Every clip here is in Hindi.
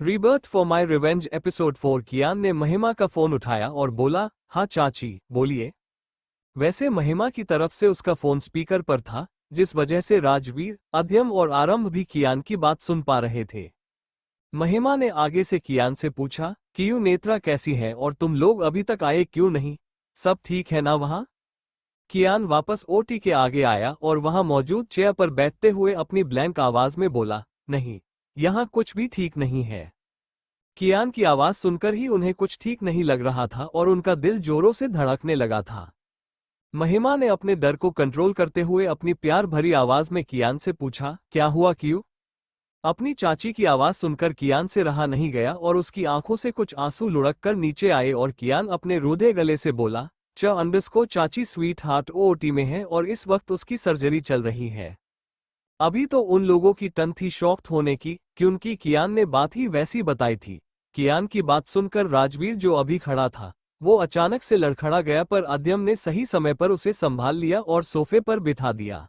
Rebirth for my revenge episode 4। कियान ने महिमा का फोन उठाया और बोला, हाँ चाची, बोलिए। वैसे महिमा की तरफ से उसका फोन स्पीकर पर था, जिस वजह से राजवीर, अध्यम और आरंभ भी कियान की बात सुन पा रहे थे। महिमा ने आगे से कियान से पूछा, कियू नेत्रा कैसी है और तुम लोग अभी तक आए क्यों नहीं? सब ठीक है ना वहाँ? कियान वापस ओटी के आगे आया और वहां मौजूद चेयर पर बैठते हुए अपनी ब्लैंक आवाज में बोला, नहीं, यहाँ कुछ भी ठीक नहीं है। कियान की आवाज सुनकर ही उन्हें कुछ ठीक नहीं लग रहा था और उनका दिल जोरों से धड़कने लगा था। महिमा ने अपने डर को कंट्रोल करते हुए अपनी प्यार भरी आवाज में कियान से पूछा, क्या हुआ क्यू? अपनी चाची की आवाज सुनकर कियान से रहा नहीं गया और उसकी आंखों से कुछ आंसू लुढ़क कर नीचे आए और कियान अपने रूधे गले से बोला, अंडरस्को चाची स्वीट हार्ट ओटी में है और इस वक्त उसकी सर्जरी चल रही है। अभी तो उन लोगों की टन थी शॉक्ड होने की, क्योंकि कियान ने बात ही वैसी बताई थी। कियान की बात सुनकर राजवीर, जो अभी खड़ा था, वो अचानक से लड़खड़ा गया, पर अध्यम ने सही समय पर उसे संभाल लिया और सोफे पर बिठा दिया।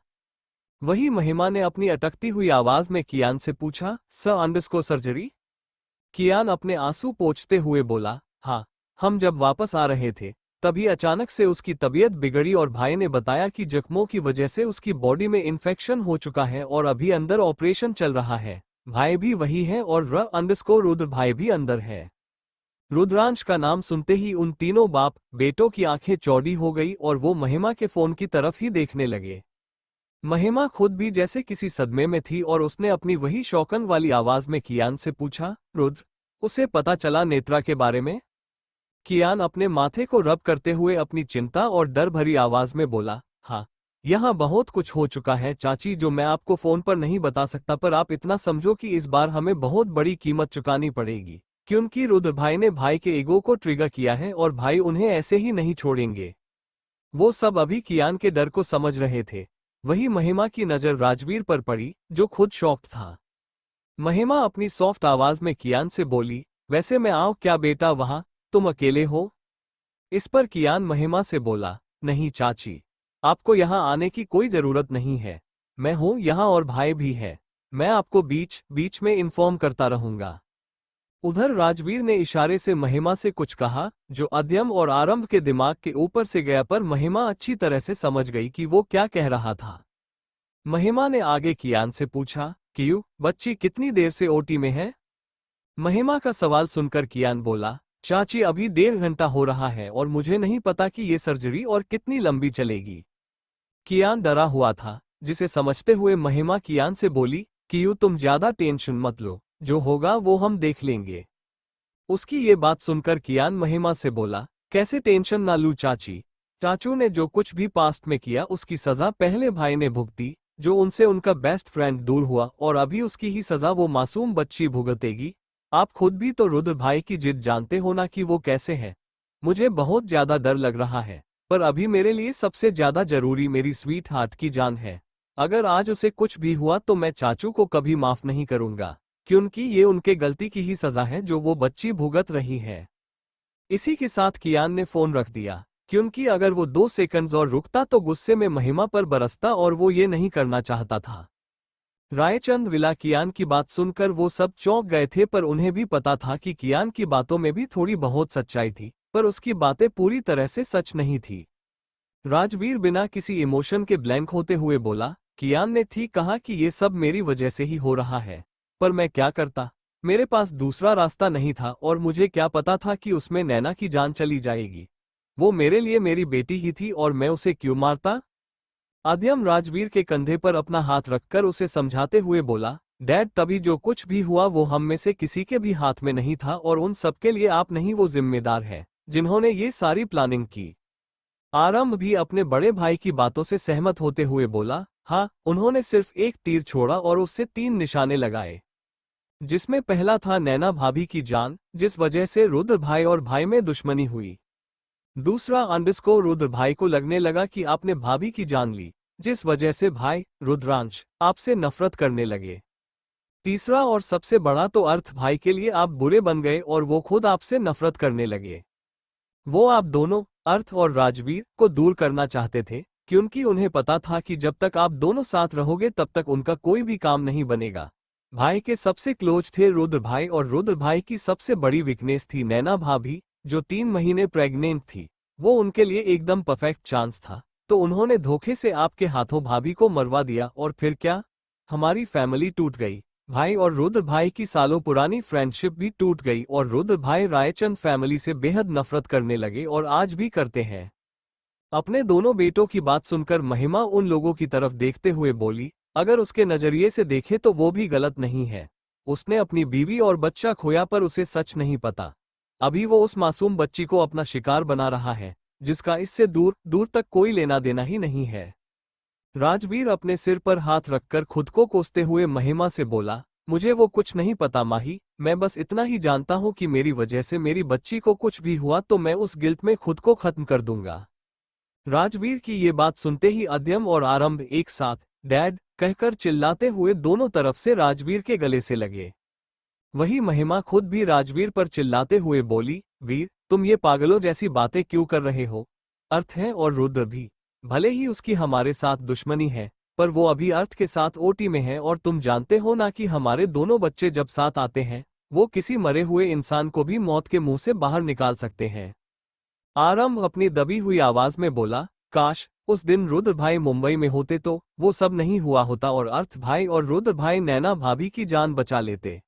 वही महिमा ने अपनी अटकती हुई आवाज में कियान से पूछा, अंडरस्को सर्जरी? कियान अपने आंसू पोंछते हुए बोला, हाँ, हम जब वापस आ रहे थे तभी अचानक से उसकी तबीयत बिगड़ी और भाई ने बताया कि जख्मों की वजह से उसकी बॉडी में इन्फेक्शन हो चुका है और अभी अंदर ऑपरेशन चल रहा है। भाई भी वही है और रुद्र भाई भी अंदर है। रुद्रांश का नाम सुनते ही उन तीनों बाप बेटों की आंखें चौड़ी हो गई और वो महिमा के फोन की तरफ ही देखने लगे। महिमा खुद भी जैसे किसी सदमे में थी और उसने अपनी वही शौकन वाली आवाज में कियान से पूछा, रुद्र, उसे पता चला नेत्रा के बारे में? कियान अपने माथे को रब करते हुए अपनी चिंता और डर भरी आवाज में बोला, हाँ, यहाँ बहुत कुछ हो चुका है चाची, जो मैं आपको फोन पर नहीं बता सकता, पर आप इतना समझो कि इस बार हमें बहुत बड़ी कीमत चुकानी पड़ेगी, क्योंकि रुद्र भाई ने भाई के ईगो को ट्रिगर किया है और भाई उन्हें ऐसे ही नहीं छोड़ेंगे। वो सब अभी कियान के डर को समझ रहे थे। वही महिमा की नजर राजवीर पर पड़ी, जो खुद शॉक्ड था। महिमा अपनी सॉफ्ट आवाज में कियान से बोली, वैसे मैं आऊं क्या बेटा वहां? तुम अकेले हो? इस पर कियान महिमा से बोला, नहीं चाची, आपको यहां आने की कोई जरूरत नहीं है, मैं हूं यहां और भाई भी है, मैं आपको बीच बीच में इन्फॉर्म करता रहूंगा। उधर राजवीर ने इशारे से महिमा से कुछ कहा, जो अध्यम और आरंभ के दिमाग के ऊपर से गया, पर महिमा अच्छी तरह से समझ गई कि वो क्या कह रहा था। महिमा ने आगे कियान से पूछा, कियू, बच्ची कितनी देर से ओटी में है? महिमा का सवाल सुनकर कियान बोला, चाची अभी 1.5 घंटा हो रहा है और मुझे नहीं पता कि ये सर्जरी और कितनी लंबी चलेगी। कियान डरा हुआ था, जिसे समझते हुए महिमा कियान से बोली, कियू तुम ज्यादा टेंशन मत लो, जो होगा वो हम देख लेंगे। उसकी ये बात सुनकर कियान महिमा से बोला, कैसे टेंशन ना लूं चाची? चाचू ने जो कुछ भी पास्ट में किया उसकी सजा पहले भाई ने भुगती, जो उनसे उनका बेस्ट फ्रेंड दूर हुआ, और अभी उसकी ही सजा वो मासूम बच्ची भुगतेगी। आप खुद भी तो रुद्र भाई की जिद जानते हो ना कि वो कैसे है। मुझे बहुत ज्यादा डर लग रहा है, पर अभी मेरे लिए सबसे ज्यादा जरूरी मेरी स्वीट हार्ट की जान है। अगर आज उसे कुछ भी हुआ तो मैं चाचू को कभी माफ नहीं करूंगा, क्योंकि ये उनके गलती की ही सजा है जो वो बच्ची भुगत रही है। इसी के साथ कियान ने फोन रख दिया, क्योंकि अगर वो 2 सेकंड्स और रुकता तो गुस्से में महिमा पर बरसता और वो ये नहीं करना चाहता था। रायचंद विला कियान की बात सुनकर वो सब चौंक गए थे, पर उन्हें भी पता था कि कियान की बातों में भी थोड़ी बहुत सच्चाई थी, पर उसकी बातें पूरी तरह से सच नहीं थी। राजवीर बिना किसी इमोशन के ब्लैंक होते हुए बोला, कियान ने ठीक कहा कि ये सब मेरी वजह से ही हो रहा है, पर मैं क्या करता? मेरे पास दूसरा रास्ता नहीं था और मुझे क्या पता था कि उसमें नैना की जान चली जाएगी। वो मेरे लिए मेरी बेटी ही थी और मैं उसे क्यों मारता? अध्यम राजवीर के कंधे पर अपना हाथ रखकर उसे समझाते हुए बोला, डैड, तभी जो कुछ भी हुआ वो हम में से किसी के भी हाथ में नहीं था और उन सबके लिए आप नहीं वो जिम्मेदार है जिन्होंने ये सारी प्लानिंग की। आरंभ भी अपने बड़े भाई की बातों से सहमत होते हुए बोला, हाँ, उन्होंने सिर्फ एक तीर छोड़ा और उससे 3 निशाने लगाए, जिसमें पहला था नैना भाभी की जान, जिस वजह से रुद्र भाई और भाई में दुश्मनी हुई। दूसरा, रुद्र भाई को लगने लगा कि आपने भाभी की जान ली, जिस वजह से भाई रुद्रांश आपसे नफरत करने लगे। तीसरा और सबसे बड़ा तो अर्थ भाई के लिए आप बुरे बन गए और वो खुद आपसे नफरत करने लगे। वो आप दोनों, अर्थ और राजवीर, को दूर करना चाहते थे, क्योंकि उन्हें पता था कि जब तक आप दोनों साथ रहोगे तब तक उनका कोई भी काम नहीं बनेगा। भाई के सबसे क्लोज थे रुद्र भाई, और रुद्र भाई की सबसे बड़ी वीकनेस थी नैना भाभी, जो 3 महीने प्रेग्नेंट थी। वो उनके लिए एकदम परफेक्ट चांस था। तो उन्होंने धोखे से आपके हाथों भाभी को मरवा दिया, और फिर क्या? हमारी फैमिली टूट गई। भाई और रुद्र भाई की सालों पुरानी फ्रेंडशिप भी टूट गई, और रुद्र भाई रायचंद फैमिली से बेहद नफरत करने लगे, और आज भी करते हैं। अपने दोनों बेटों की बात सुनकर महिमा उन लोगों की तरफ देखते हुए बोली, अगर उसके नजरिए से देखे तो वो भी गलत नहीं है। उसने अपनी बीवी और बच्चा खोया, पर उसे सच नहीं पता। अभी वो उस मासूम बच्ची को अपना शिकार बना रहा है, जिसका इससे दूर दूर तक कोई लेना देना ही नहीं है। राजवीर अपने सिर पर हाथ रखकर खुद को कोसते हुए महिमा से बोला, मुझे वो कुछ नहीं पता माही, मैं बस इतना ही जानता हूँ कि मेरी वजह से मेरी बच्ची को कुछ भी हुआ तो मैं उस गिल्ट में खुद को खत्म कर दूंगा। राजवीर की ये बात सुनते ही अद्यम और आरंभ एक साथ डैड कहकर चिल्लाते हुए दोनों तरफ से राजवीर के गले से लगे। वही महिमा खुद भी राजवीर पर चिल्लाते हुए बोली, वीर तुम ये पागलों जैसी बातें क्यों कर रहे हो? अर्थ है और रुद्र भी, भले ही उसकी हमारे साथ दुश्मनी है, पर वो अभी अर्थ के साथ ओटी में है, और तुम जानते हो ना कि हमारे दोनों बच्चे जब साथ आते हैं वो किसी मरे हुए इंसान को भी मौत के मुंह से बाहर निकाल सकते हैं। आरंभ अपनी दबी हुई आवाज में बोला, काश उस दिन रुद्र भाई मुंबई में होते तो वो सब नहीं हुआ होता, और अर्थ भाई और रुद्र भाई नैना भाभी की जान बचा लेते।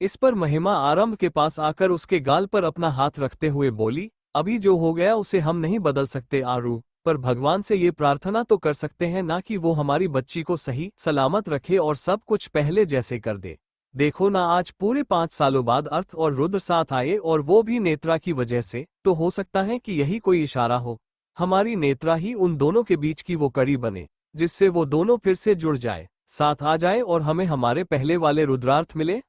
इस पर महिमा आरंभ के पास आकर उसके गाल पर अपना हाथ रखते हुए बोली, अभी जो हो गया उसे हम नहीं बदल सकते आरू, पर भगवान से ये प्रार्थना तो कर सकते हैं ना कि वो हमारी बच्ची को सही सलामत रखे और सब कुछ पहले जैसे कर दे। देखो ना, आज पूरे 5 सालों बाद अर्थ और रुद्र साथ आए, और वो भी नेत्रा की वजह से, तो हो सकता है कि यही कोई इशारा हो। हमारी नेत्रा ही उन दोनों के बीच की वो कड़ी बने, जिससे वो दोनों फिर से जुड़ जाए, साथ आ जाए, और हमें हमारे पहले वाले रुद्रार्थ मिले।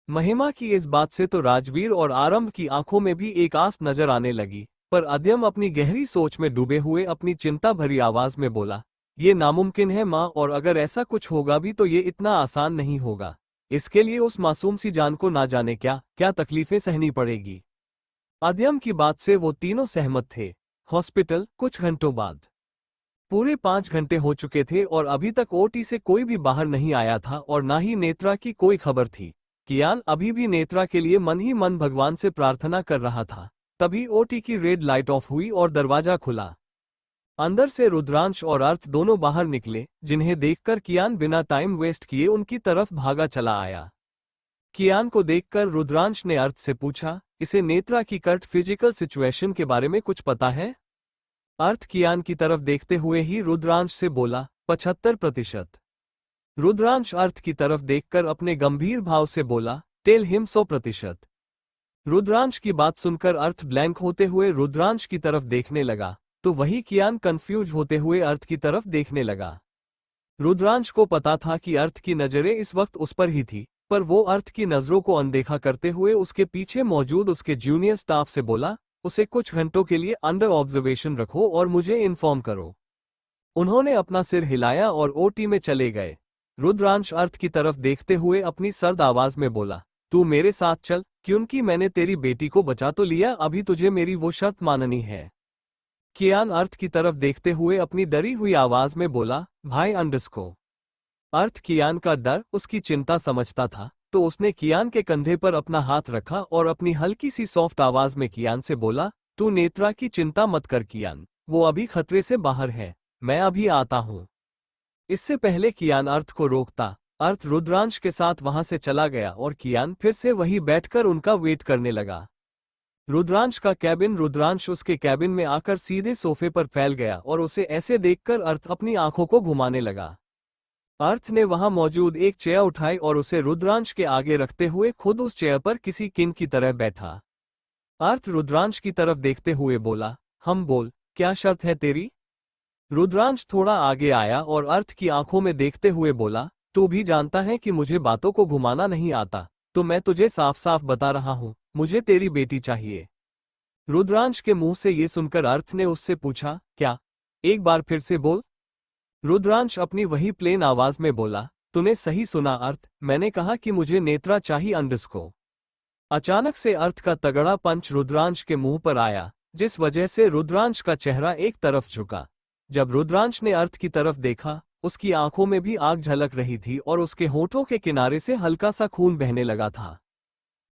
महिमा की इस बात से तो राजवीर और आरंभ की आंखों में भी एक आस नजर आने लगी, पर अद्यम अपनी गहरी सोच में डूबे हुए अपनी चिंता भरी आवाज में बोला, ये नामुमकिन है माँ, और अगर ऐसा कुछ होगा भी तो ये इतना आसान नहीं होगा। इसके लिए उस मासूम सी जान को ना जाने क्या क्या तकलीफें सहनी पड़ेगी। अद्यम की बात से वो तीनों सहमत थे। हॉस्पिटल कुछ घंटों बाद, पूरे 5 घंटे हो चुके थे और अभी तक ओटी से कोई भी बाहर नहीं आया था, और ना ही नेत्रा की कोई खबर थी। कियान अभी भी नेत्रा के लिए मन ही मन भगवान से प्रार्थना कर रहा था। तभी ओटी की रेड लाइट ऑफ हुई और दरवाजा खुला। अंदर से रुद्रांश और अर्थ दोनों बाहर निकले, जिन्हें देखकर कियान बिना टाइम वेस्ट किए उनकी तरफ भागा चला आया। कियान को देखकर रुद्रांश ने अर्थ से पूछा, इसे नेत्रा की कर्ट फिजिकल सिचुएशन के बारे में कुछ पता है? अर्थ कियान की तरफ देखते हुए ही रुद्रांश से बोला, 75%। रुद्रांश अर्थ की तरफ देखकर अपने गंभीर भाव से बोला, टेल हिम 100%। रुद्रांश की बात सुनकर अर्थ ब्लैंक होते हुए रुद्रांश की तरफ देखने लगा, तो वही कियान कंफ्यूज होते हुए अर्थ की तरफ देखने लगा। रुद्रांश को पता था कि अर्थ की नजरें इस वक्त उस पर ही थी, पर वो अर्थ की नजरों को अनदेखा करते हुए उसके पीछे मौजूद उसके जूनियर स्टाफ से बोला, उसे कुछ घंटों के लिए अंडर ऑब्जर्वेशन रखो और मुझे इन्फॉर्म करो। उन्होंने अपना सिर हिलाया और ओटी में चले गए। रुद्रांश अर्थ की तरफ देखते हुए अपनी सर्द आवाज में बोला, तू मेरे साथ चल, क्योंकि मैंने तेरी बेटी को बचा तो लिया, अभी तुझे मेरी वो शर्त माननी है। कियान अर्थ की तरफ देखते हुए अपनी डरी हुई आवाज में बोला, भाई अंडरस्को। अर्थ कियान का डर, उसकी चिंता समझता था, तो उसने कियान के कंधे पर अपना हाथ रखा और अपनी हल्की सी सॉफ्ट आवाज में कियान से बोला, तू नेत्रा की चिंता मत कर कियान, वो अभी खतरे से बाहर है, मैं अभी आता हूँ। इससे पहले कियान अर्थ को रोकता, अर्थ रुद्रांश के साथ वहां से चला गया और कियान फिर से वही बैठकर उनका वेट करने लगा। रुद्रांश का कैबिन, रुद्रांश उसके कैबिन में आकर सीधे सोफे पर फैल गया और उसे ऐसे देखकर अर्थ अपनी आंखों को घुमाने लगा। अर्थ ने वहां मौजूद एक चेयर उठाई और उसे रुद्रांश के आगे रखते हुए खुद उस चेयर पर किसी किंग की तरह बैठा। अर्थ रुद्रांश की तरफ देखते हुए बोला, हम बोल, क्या शर्त है तेरी? रुद्रांश थोड़ा आगे आया और अर्थ की आंखों में देखते हुए बोला, तू भी जानता है कि मुझे बातों को घुमाना नहीं आता, तो मैं तुझे साफ साफ बता रहा हूं, मुझे तेरी बेटी चाहिए। रुद्रांश के मुंह से ये सुनकर अर्थ ने उससे पूछा, क्या? एक बार फिर से बोल। रुद्रांश अपनी वही प्लेन आवाज में बोला, तूने सही सुना अर्थ, मैंने कहा कि मुझे नेत्रा चाहिए अंडरस्को। अचानक से अर्थ का तगड़ा पंच रुद्रांश के मुंह पर आया, जिस वजह से रुद्रांश का चेहरा एक तरफ झुका। जब रुद्रांश ने अर्थ की तरफ देखा, उसकी आंखों में भी आग झलक रही थी और उसके होठों के किनारे से हल्का सा खून बहने लगा था।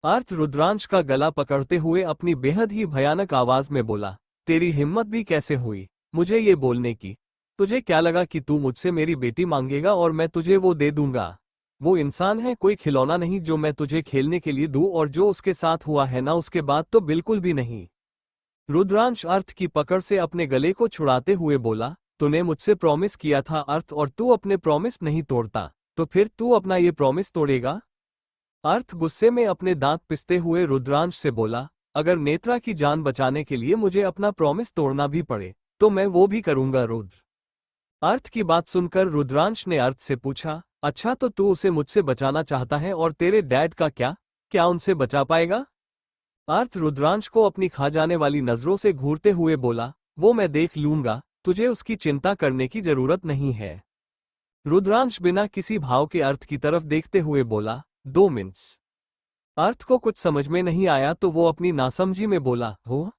अर्थ रुद्रांश का गला पकड़ते हुए अपनी बेहद ही भयानक आवाज में बोला, तेरी हिम्मत भी कैसे हुई मुझे ये बोलने की? तुझे क्या लगा कि तू मुझसे मेरी बेटी मांगेगा और मैं तुझे वो दे दूंगा? वो इंसान है, कोई खिलौना नहीं जो मैं तुझे खेलने के लिए दूं, और जो उसके साथ हुआ है ना उसके बाद तो बिल्कुल भी नहीं। रुद्रांश अर्थ की पकड़ से अपने गले को छुड़ाते हुए बोला, तूने मुझसे प्रॉमिस किया था अर्थ, और तू अपने प्रॉमिस नहीं तोड़ता तो फिर तू अपना ये प्रॉमिस तोड़ेगा? अर्थ गुस्से में अपने दांत पिसते हुए रुद्रांश से बोला, अगर नेत्रा की जान बचाने के लिए मुझे अपना प्रॉमिस तोड़ना भी पड़े तो मैं वो भी करूंगा रुद्र। अर्थ की बात सुनकर रुद्रांश ने अर्थ से पूछा, अच्छा तो तू उसे मुझसे बचाना चाहता है, और तेरे डैड का क्या क्या उनसे बचा पाएगा? अर्थ रुद्रांश को अपनी खा जाने वाली नजरों से घूरते हुए बोला, वो मैं देख लूंगा, तुझे उसकी चिंता करने की जरूरत नहीं है। रुद्रांश बिना किसी भाव के अर्थ की तरफ देखते हुए बोला, 2 मिनट्स। अर्थ को कुछ समझ में नहीं आया तो वो अपनी नासमझी में बोला, हो?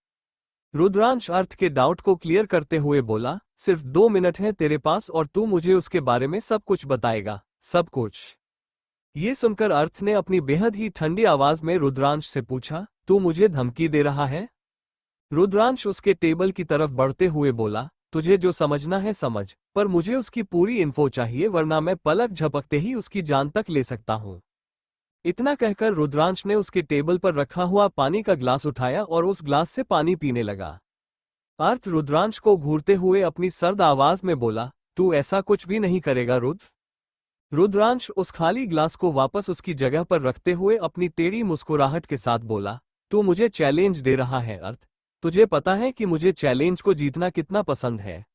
रुद्रांश अर्थ के डाउट को क्लियर करते हुए बोला, सिर्फ 2 मिनट है तेरे पास और तू मुझे उसके बारे में सब कुछ बताएगा, सब कुछ। ये सुनकर अर्थ ने अपनी बेहद ही ठंडी आवाज में रुद्रांश से पूछा, तू मुझे धमकी दे रहा है? रुद्रांश उसके टेबल की तरफ बढ़ते हुए बोला, तुझे जो समझना है समझ, पर मुझे उसकी पूरी इन्फो चाहिए, वरना मैं पलक झपकते ही उसकी जान तक ले सकता हूं। इतना कहकर रुद्रांश ने उसके टेबल पर रखा हुआ पानी का ग्लास उठाया और उस ग्लास से पानी पीने लगा। अर्थ रुद्रांश को घूरते हुए अपनी सर्द आवाज में बोला, तू ऐसा कुछ भी नहीं करेगा रुद्र। रुद्रांश उस खाली ग्लास को वापस उसकी जगह पर रखते हुए अपनी टेढ़ी मुस्कुराहट के साथ बोला, तू मुझे चैलेंज दे रहा है अर्थ? तुझे पता है कि मुझे चैलेंज को जीतना कितना पसंद है।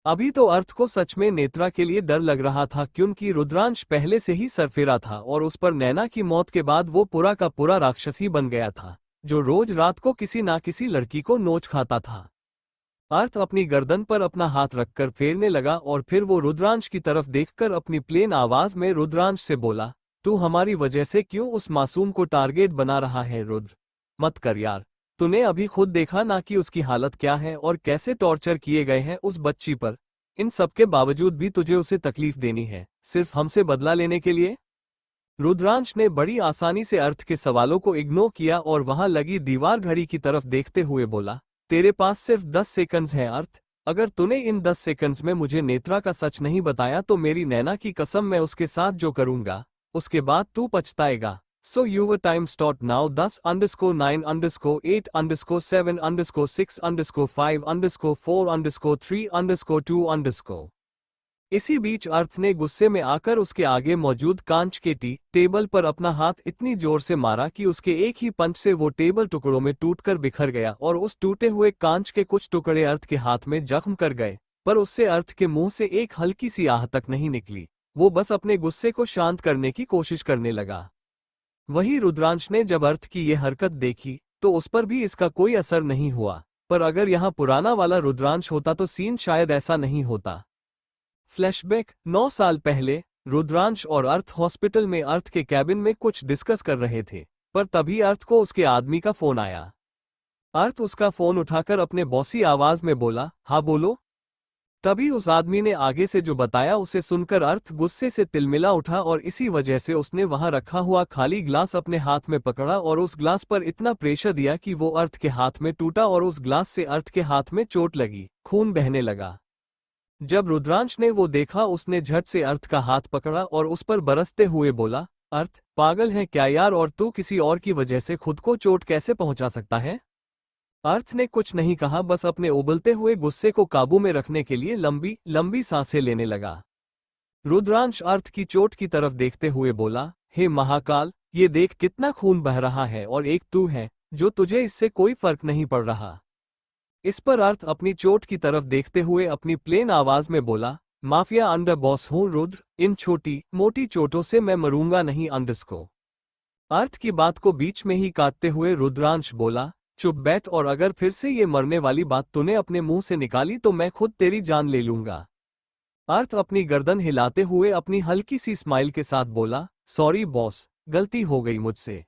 अभी तो अर्थ को सच में नेत्रा के लिए डर लग रहा था, क्योंकि रुद्रांश पहले से ही सरफेरा था और उस पर नैना की मौत के बाद वो पूरा का पूरा राक्षसी बन गया था, जो रोज रात को किसी ना किसी लड़की को नोच खाता था। अर्थ अपनी गर्दन पर अपना हाथ रखकर फेरने लगा और फिर वो रुद्रांश की तरफ देखकर अपनी प्लेन आवाज में रुद्रांश से बोला, तू हमारी वजह से क्यों उस मासूम को टारगेट बना रहा है रुद्र? मत कर यार, तूने अभी खुद देखा ना कि उसकी हालत क्या है और कैसे टॉर्चर किए गए हैं उस बच्ची पर। इन सब के बावजूद भी तुझे उसे तकलीफ देनी है, सिर्फ हमसे बदला लेने के लिए? रुद्रांश ने बड़ी आसानी से अर्थ के सवालों को इग्नोर किया और वहां लगी दीवार घड़ी की तरफ देखते हुए बोला, तेरे पास सिर्फ 10 सेकंड्स हैं अर्थ। अगर तूने इन 10 सेकंड्स में मुझे नेत्रा का सच नहीं बताया तो मेरी नैना की कसम मैं उसके साथ जो करूंगा उसके बाद तू पछताएगा। सो यूवर टाइम स्टार्ट नाउ 10_9_8_7_6_5_4_3_2_। इसी बीच अर्थ ने गुस्से में आकर उसके आगे मौजूद कांच के टेबल पर अपना हाथ इतनी जोर से मारा कि उसके एक ही पंच से वो टेबल टुकड़ों में टूटकर बिखर गया और उस टूटे हुए कांच के कुछ टुकड़े अर्थ के हाथ में जख्म कर गए, पर उससे अर्थ के मुंह से एक हल्की सी आह तक नहीं निकली। वो बस अपने गुस्से को शांत करने की कोशिश करने लगा। वही रुद्रांश ने जब अर्थ की ये हरकत देखी तो उस पर भी इसका कोई असर नहीं हुआ, पर अगर यहाँ पुराना वाला रुद्रांश होता तो सीन शायद ऐसा नहीं होता। फ्लैशबैक 9 साल पहले रुद्रांश और अर्थ हॉस्पिटल में अर्थ के कैबिन में कुछ डिस्कस कर रहे थे, पर तभी अर्थ को उसके आदमी का फोन आया। अर्थ उसका फोन उठाकर अपने बॉसी आवाज में बोला, हाँ बोलो। तभी उस आदमी ने आगे से जो बताया उसे सुनकर अर्थ गुस्से से तिलमिला उठा और इसी वजह से उसने वहां रखा हुआ खाली ग्लास अपने हाथ में पकड़ा और उस ग्लास पर इतना प्रेशर दिया कि वो अर्थ के हाथ में टूटा और उस ग्लास से अर्थ के हाथ में चोट लगी, खून बहने लगा। जब रुद्रांश ने वो देखा उसने झट से अर्थ का हाथ पकड़ा और उस पर बरसते हुए बोला, अर्थ पागल है क्या यार, और तू किसी और की वजह से खुद को चोट कैसे पहुंचा सकता है? अर्थ ने कुछ नहीं कहा, बस अपने उबलते हुए गुस्से को काबू में रखने के लिए लंबी लंबी सांसें लेने लगा। रुद्रांश अर्थ की चोट की तरफ देखते हुए बोला, हे महाकाल, ये देख कितना खून बह रहा है और एक तू है जो तुझे इससे कोई फर्क नहीं पड़ रहा। इस पर अर्थ अपनी चोट की तरफ देखते हुए अपनी प्लेन आवाज में बोला, माफिया अंडर बॉस हूं रुद्र, इन छोटी मोटी चोटों से मैं मरूंगा नहीं अंडरस्को। अर्थ की बात को बीच में ही काटते हुए रुद्रांश बोला, चुप बैठ, और अगर फिर से ये मरने वाली बात तूने अपने मुंह से निकाली तो मैं खुद तेरी जान ले लूंगा। अर्थ अपनी गर्दन हिलाते हुए अपनी हल्की सी स्माइल के साथ बोला, सॉरी बॉस, गलती हो गई मुझसे।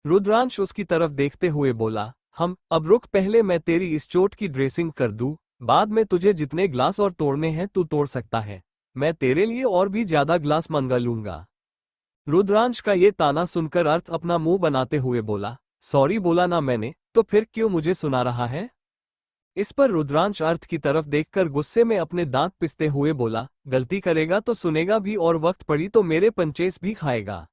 रुद्रांश उसकी तरफ देखते हुए बोला, अब रुक, पहले मैं तेरी इस चोट की ड्रेसिंग कर दूं, बाद में तुझे जितने ग्लास और तोड़ने हैं तू तोड़ सकता है। मैं तेरे लिए और भी ज्यादा ग्लास मंगा लूंगा। रुद्रांश का ये ताना सुनकर अर्थ अपना मुंह बनाते हुए बोला, सॉरी बोला ना मैंने, तो फिर क्यों मुझे सुना रहा है? इस पर रुद्रांश अर्थ की तरफ देखकर गुस्से में अपने दांत पिसते हुए बोला, गलती करेगा तो सुनेगा भी और वक्त पड़ी तो मेरे पंचेस भी खाएगा।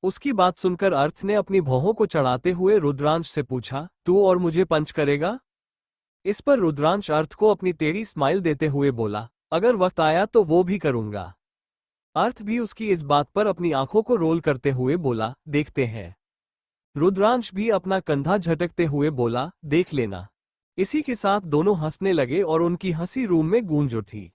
उसकी बात सुनकर अर्थ ने अपनी भौहों को चढ़ाते हुए रुद्रांश से पूछा, तू और मुझे पंच करेगा? इस पर रुद्रांश अर्थ को अपनी टेढ़ी स्माइल देते हुए बोला, अगर वक्त आया तो वो भी करूंगा। अर्थ भी उसकी इस बात पर अपनी आंखों को रोल करते हुए बोला, देखते हैं। रुद्रांश भी अपना कंधा झटकते हुए बोला, देख लेना। इसी के साथ दोनों हंसने लगे और उनकी हंसी रूम में गूंज उठी।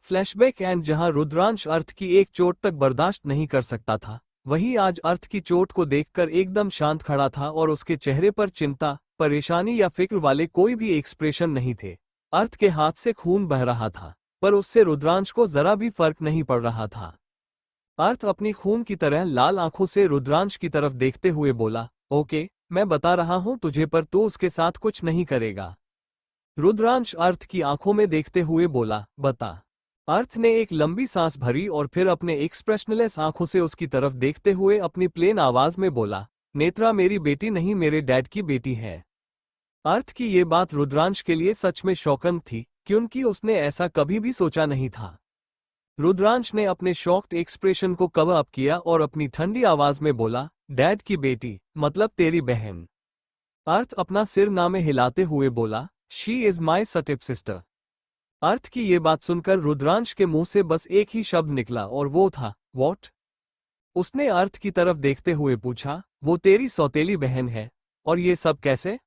फ्लैशबैक एंड जहां रुद्रांश अर्थ की एक चोट तक बर्दाश्त नहीं कर सकता था, वहीं आज अर्थ की चोट को देखकर एकदम शांत खड़ा था और उसके चेहरे पर चिंता, परेशानी या फिक्र वाले कोई भी एक्सप्रेशन नहीं थे। अर्थ के हाथ से खून बह रहा था, पर उससे रुद्रांश को जरा भी फर्क नहीं पड़ रहा था। अर्थ अपनी खून की तरह लाल आंखों से रुद्रांश की तरफ देखते हुए बोला, ओके, मैं बता रहा हूं तुझे, पर तू उसके साथ कुछ नहीं करेगा। रुद्रांश अर्थ की आंखों में देखते हुए बोला, बता। अर्थ ने एक लंबी सांस भरी और फिर अपने एक्सप्रेशनलेस आंखों से उसकी तरफ देखते हुए अपनी प्लेन आवाज में बोला, नेत्रा मेरी बेटी नहीं, मेरे डैड की बेटी है। अर्थ की ये बात रुद्रांश के लिए सच में शॉकिंग थी, क्योंकि उसने ऐसा कभी भी सोचा नहीं था। रुद्रांश ने अपने शॉक्ड एक्सप्रेशन को कवर अप किया और अपनी ठंडी आवाज में बोला, डैड की बेटी मतलब तेरी बहन। अर्थ अपना सिर नामे हिलाते हुए बोला, she is my step sister. Arth की ये बात सुनकर रुद्रांश के मुंह से बस एक ही शब्द निकला और वो था, व्हाट। उसने अर्थ की तरफ देखते हुए पूछा, वो तेरी सौतेली बहन है, और ये सब कैसे?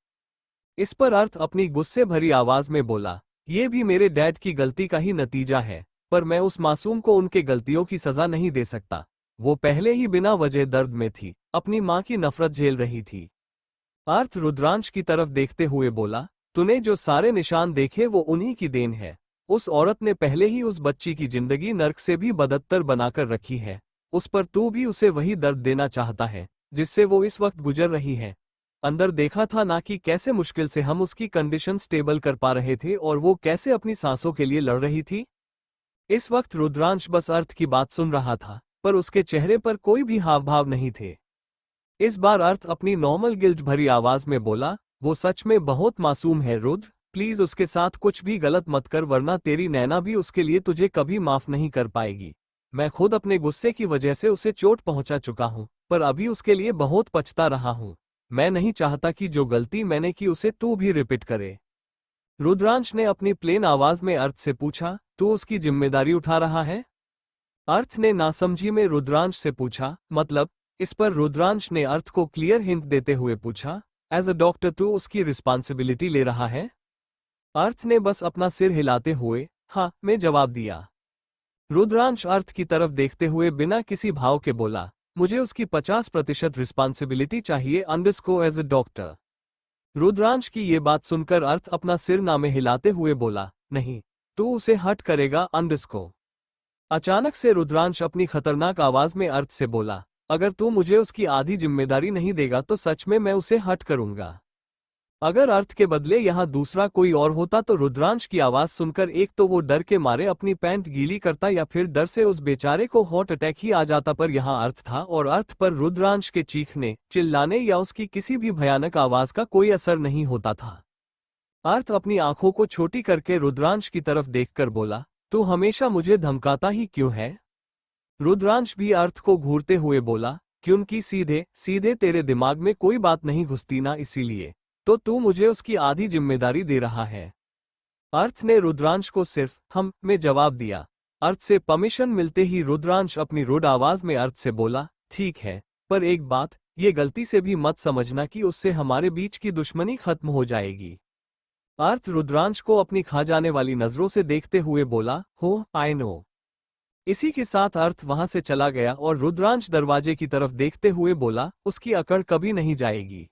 इस पर अर्थ अपनी गुस्से भरी आवाज में बोला, ये भी मेरे डैड की गलती का ही नतीजा है, पर मैं उस मासूम को उनके गलतियों की सजा नहीं दे सकता। वो पहले ही बिना वजह दर्द में थी, अपनी मां की नफरत झेल रही थी। अर्थ रुद्रांश की तरफ देखते हुए बोला, तूने जो सारे निशान देखे वो उन्हीं की देन है। उस औरत ने पहले ही उस बच्ची की जिंदगी नर्क से भी बदतर बनाकर रखी है। उस पर तू भी उसे वही दर्द देना चाहता है जिससे वो इस वक्त गुजर रही है। अंदर देखा था ना कि कैसे मुश्किल से हम उसकी कंडीशन स्टेबल कर पा रहे थे और वो कैसे अपनी सांसों के लिए लड़ रही थी। इस वक्त रुद्रांश बस अर्थ की बात सुन रहा था, पर उसके चेहरे पर कोई भी हाव भाव नहीं थे। इस बार अर्थ अपनी नॉर्मल गिल्ट भरी आवाज में बोला, वो सच में बहुत मासूम है रुद्र, प्लीज उसके साथ कुछ भी गलत मत कर, वरना तेरी नैना भी उसके लिए तुझे कभी माफ नहीं कर पाएगी। मैं खुद अपने गुस्से की वजह से उसे चोट पहुंचा चुका हूं, पर अभी उसके लिए बहुत पछता रहा हूं। मैं नहीं चाहता कि जो गलती मैंने की उसे तू भी रिपीट करे। रुद्रांश ने अपनी प्लेन आवाज में अर्थ से पूछा, तू उसकी जिम्मेदारी उठा रहा है? अर्थ ने नासमझी में रुद्रांश से पूछा, मतलब? इस पर रुद्रांश ने अर्थ को क्लियर हिंट देते हुए पूछा, एज अ डॉक्टर तू उसकी रिस्पॉन्सिबिलिटी ले रहा है? अर्थ ने बस अपना सिर हिलाते हुए हाँ में जवाब दिया। रुद्रांश अर्थ की तरफ देखते हुए बिना किसी भाव के बोला, मुझे उसकी 50% रिस्पॉन्सिबिलिटी चाहिए underscore as a doctor. Rudransh की ये बात सुनकर अर्थ अपना सिर नामे हिलाते हुए बोला, नहीं, तू उसे हर्ट करेगा अंडरस्कोर। अचानक से रुद्रांश अपनी खतरनाक आवाज में अर्थ से बोला, अगर तू मुझे उसकी आधी जिम्मेदारी नहीं देगा तो सच में मैं उसे हर्ट करूंगा। अगर अर्थ के बदले यहाँ दूसरा कोई और होता तो रुद्रांश की आवाज सुनकर एक तो वो डर के मारे अपनी पैंट गीली करता या फिर डर से उस बेचारे को हार्ट अटैक ही आ जाता, पर यहाँ अर्थ था और अर्थ पर रुद्रांश के चीखने, चिल्लाने या उसकी किसी भी भयानक आवाज का कोई असर नहीं होता था। अर्थ अपनी आंखों को छोटी करके रुद्रांश की तरफ देखकर बोला, तू हमेशा मुझे धमकाता ही क्यों है? रुद्रांश भी अर्थ को घूरते हुए बोला, क्योंकि सीधे सीधे तेरे दिमाग में कोई बात नहीं घुसती ना, इसीलिए तो तू मुझे उसकी आधी जिम्मेदारी दे रहा है। अर्थ ने रुद्रांश को सिर्फ हम में जवाब दिया। अर्थ से परमिशन मिलते ही रुद्रांश अपनी रुड आवाज में अर्थ से बोला, ठीक है, पर एक बात, ये गलती से भी मत समझना कि उससे हमारे बीच की दुश्मनी खत्म हो जाएगी। अर्थ रुद्रांश को अपनी खा जाने वाली नजरों से देखते हुए बोला, हो आई नो। इसी के साथ अर्थ वहां से चला गया और रुद्रांश दरवाजे की तरफ देखते हुए बोला, उसकी अकड़ कभी नहीं जाएगी।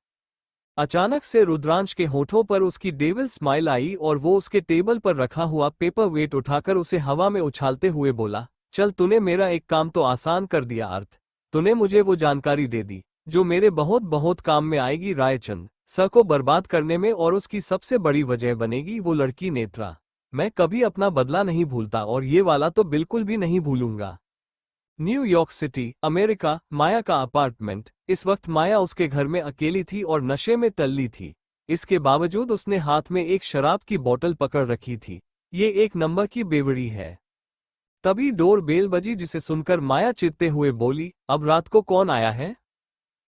अचानक से रुद्रांश के होठों पर उसकी डेविल स्माइल आई और वो उसके टेबल पर रखा हुआ पेपर वेट उठाकर उसे हवा में उछालते हुए बोला, चल तूने मेरा एक काम तो आसान कर दिया अर्थ। तूने मुझे वो जानकारी दे दी जो मेरे बहुत बहुत काम में आएगी रायचंद सर को बर्बाद करने में, और उसकी सबसे बड़ी वजह बनेगी वो लड़की नेत्रा। मैं कभी अपना बदला नहीं भूलता और ये वाला तो बिल्कुल भी नहीं भूलूंगा। New York city, America. माया का अपार्टमेंट। इस वक्त माया उसके घर में अकेली थी और नशे में टल्ली थी। इसके बावजूद उसने हाथ में एक शराब की बोतल पकड़ रखी थी। ये एक नंबर की बेवड़ी है। तभी डोर बेल बजी, जिसे सुनकर माया चिढ़ते हुए बोली, अब रात को कौन आया है?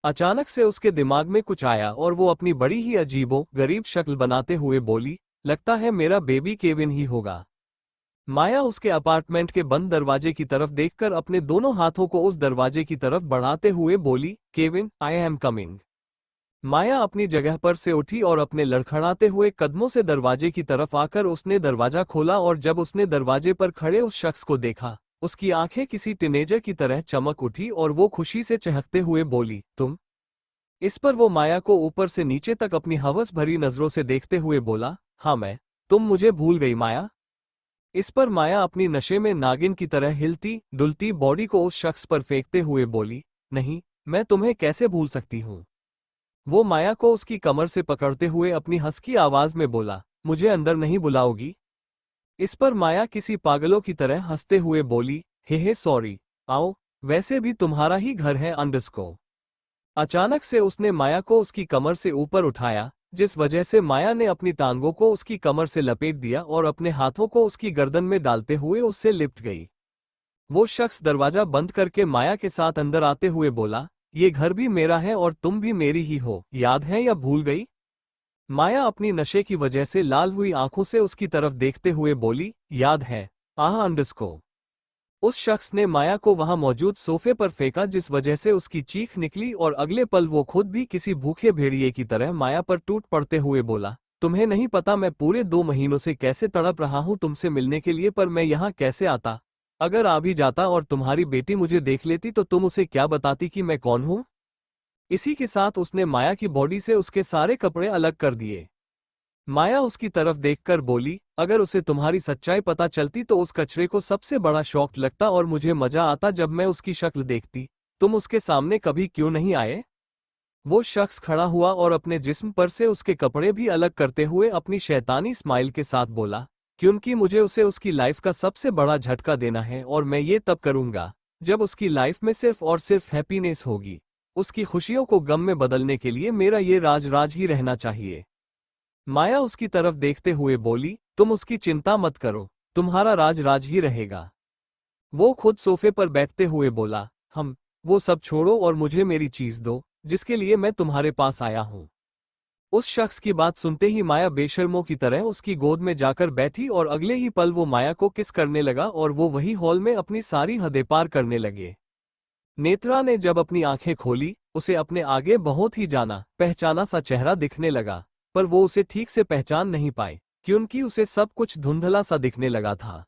अचानक से उसके दिमाग में कुछ आया और वो अपनी बड़ी ही अजीबो गरीब शक्ल बनाते हुए बोली, लगता है मेरा बेबी केविन ही होगा। माया उसके अपार्टमेंट के बंद दरवाजे की तरफ देखकर अपने दोनों हाथों को उस दरवाजे की तरफ बढ़ाते हुए बोली, केविन, आई एम कमिंग। माया अपनी जगह पर से उठी और अपने लड़खड़ाते हुए कदमों से दरवाजे की तरफ आकर उसने दरवाजा खोला और जब उसने दरवाजे पर खड़े उस शख्स को देखा, उसकी आंखें किसी टीनेजर की तरह चमक उठी और वो खुशी से चहकते हुए बोली, तुम? इस पर वो माया को ऊपर से नीचे तक अपनी हवस भरी नजरों से देखते हुए बोला, हाँ मैं। तुम मुझे भूल गई माया? इस पर माया अपनी नशे में नागिन की तरह हिलती डुलती बॉडी को उस शख्स पर फेंकते हुए बोली, नहीं, मैं तुम्हें कैसे भूल सकती हूँ। वो माया को उसकी कमर से पकड़ते हुए अपनी हंसकी आवाज में बोला, मुझे अंदर नहीं बुलाओगी? इस पर माया किसी पागलों की तरह हंसते हुए बोली, हे सॉरी, आओ, वैसे भी तुम्हारा ही घर है अंडरस्को। अचानक से उसने माया को उसकी कमर से ऊपर उठाया, जिस वजह से माया ने अपनी टांगों को उसकी कमर से लपेट दिया और अपने हाथों को उसकी गर्दन में डालते हुए उससे लिपट गई। वो शख्स दरवाजा बंद करके माया के साथ अंदर आते हुए बोला, ये घर भी मेरा है और तुम भी मेरी ही हो, याद है या भूल गई? माया अपनी नशे की वजह से लाल हुई आंखों से उसकी तरफ देखते हुए बोली, याद है, आह अंडरस्को। उस शख्स ने माया को वहां मौजूद सोफे पर फेंका, जिस वजह से उसकी चीख निकली और अगले पल वो खुद भी किसी भूखे भेड़िए की तरह माया पर टूट पड़ते हुए बोला, तुम्हें नहीं पता मैं पूरे 2 महीनों से कैसे तड़प रहा हूं तुमसे मिलने के लिए, पर मैं यहाँ कैसे आता? अगर आ भी जाता और तुम्हारी बेटी मुझे देख लेती तो तुम उसे क्या बताती कि मैं कौन हूं? इसी के साथ उसने माया की बॉडी से उसके सारे कपड़े अलग कर दिए। माया उसकी तरफ देखकर बोली, अगर उसे तुम्हारी सच्चाई पता चलती तो उस कचरे को सबसे बड़ा शौक लगता और मुझे मजा आता जब मैं उसकी शक्ल देखती। तुम उसके सामने कभी क्यों नहीं आए? वो शख्स खड़ा हुआ और अपने जिस्म पर से उसके कपड़े भी अलग करते हुए अपनी शैतानी स्माइल के साथ बोला, क्योंकि मुझे उसे उसकी लाइफ का सबसे बड़ा झटका देना है और मैं ये तब करूंगा जब उसकी लाइफ में सिर्फ और सिर्फ हैप्पीनेस होगी। उसकी खुशियों को गम में बदलने के लिए मेरा ये राज राज ही रहना चाहिए। माया उसकी तरफ देखते हुए बोली, तुम उसकी चिंता मत करो, तुम्हारा राज राज ही रहेगा। वो खुद सोफे पर बैठते हुए बोला, वो सब छोड़ो और मुझे मेरी चीज दो, जिसके लिए मैं तुम्हारे पास आया हूं। उस शख्स की बात सुनते ही माया बेशर्मों की तरह उसकी गोद में जाकर बैठी और अगले ही पल वो माया को किस करने लगा और वो वही हॉल में अपनी सारी हदें पार करने लगे। नेत्रा ने जब अपनी आंखें खोली, उसे अपने आगे बहुत ही जाना पहचाना सा चेहरा दिखने लगा, पर वो उसे ठीक से पहचान नहीं पाई, क्योंकि उसे सब कुछ धुंधला सा दिखने लगा था।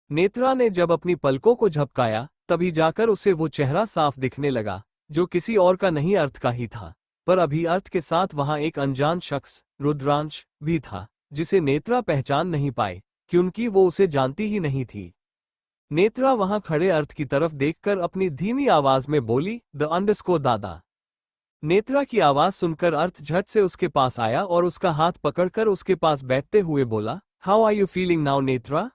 नेत्रा ने जब अपनी पलकों को झपकाया, तभी जाकर उसे वो चेहरा साफ दिखने लगा, जो किसी और का नहीं अर्थ का ही था। पर अभी अर्थ के साथ वहां एक अनजान शख्स, रुद्रांश, भी था, जिसे नेत्रा पहचान नहीं पाई, क्योंकि वो उसे जानती ही नहीं थी। नेत्रा वहां खड़े अर्थ की तरफ देखकर अपनी धीमी आवाज में बोली, द अंडरस्को दादा। नेत्रा की आवाज सुनकर अर्थ झट से उसके पास आया और उसका हाथ पकड़कर उसके पास बैठते हुए बोला, how are you feeling now Netra?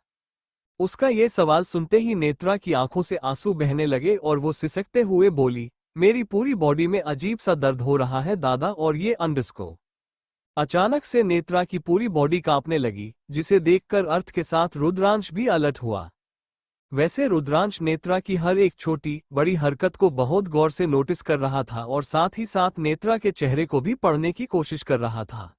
उसका ये सवाल सुनते ही नेत्रा की आंखों से आंसू बहने लगे और वो सिसकते हुए बोली, मेरी पूरी बॉडी में अजीब सा दर्द हो रहा है दादा, और ये अंडरस्को। अचानक से नेत्रा की पूरी बॉडी कांपने लगी, जिसे देखकर अर्थ के साथ रुद्रांश भी अलर्ट हुआ। वैसे रुद्रांश नेत्रा की हर एक छोटी बड़ी हरकत को बहुत गौर से नोटिस कर रहा था और साथ ही साथ नेत्रा के चेहरे को भी पढ़ने की कोशिश कर रहा था।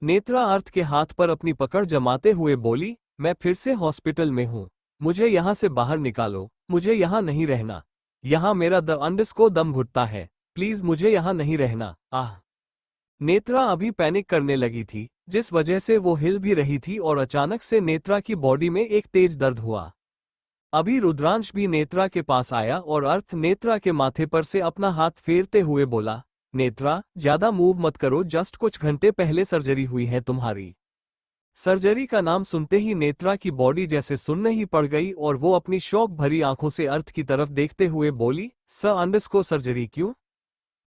नेत्रा अर्थ के हाथ पर अपनी पकड़ जमाते हुए बोली, मैं फिर से हॉस्पिटल में हूँ, मुझे यहाँ से बाहर निकालो, मुझे यहाँ नहीं रहना, यहाँ मेरा द अंडरस्को दम घुटता है, प्लीज मुझे यहाँ नहीं रहना, आह। नेत्रा अभी पैनिक करने लगी थी, जिस वजह से वो हिल भी रही थी और अचानक से नेत्रा की बॉडी में एक तेज दर्द हुआ। अभी रुद्रांश भी नेत्रा के पास आया और अर्थ नेत्रा के माथे पर से अपना हाथ फेरते हुए बोला, नेत्रा, ज्यादा मूव मत करो, जस्ट कुछ घंटे पहले सर्जरी हुई है तुम्हारी। सर्जरी का नाम सुनते ही नेत्रा की बॉडी जैसे सुन्न ही पड़ गई और वो अपनी शौक भरी आंखों से अर्थ की तरफ देखते हुए बोली, सर अंडरस्को सर्जरी क्यों?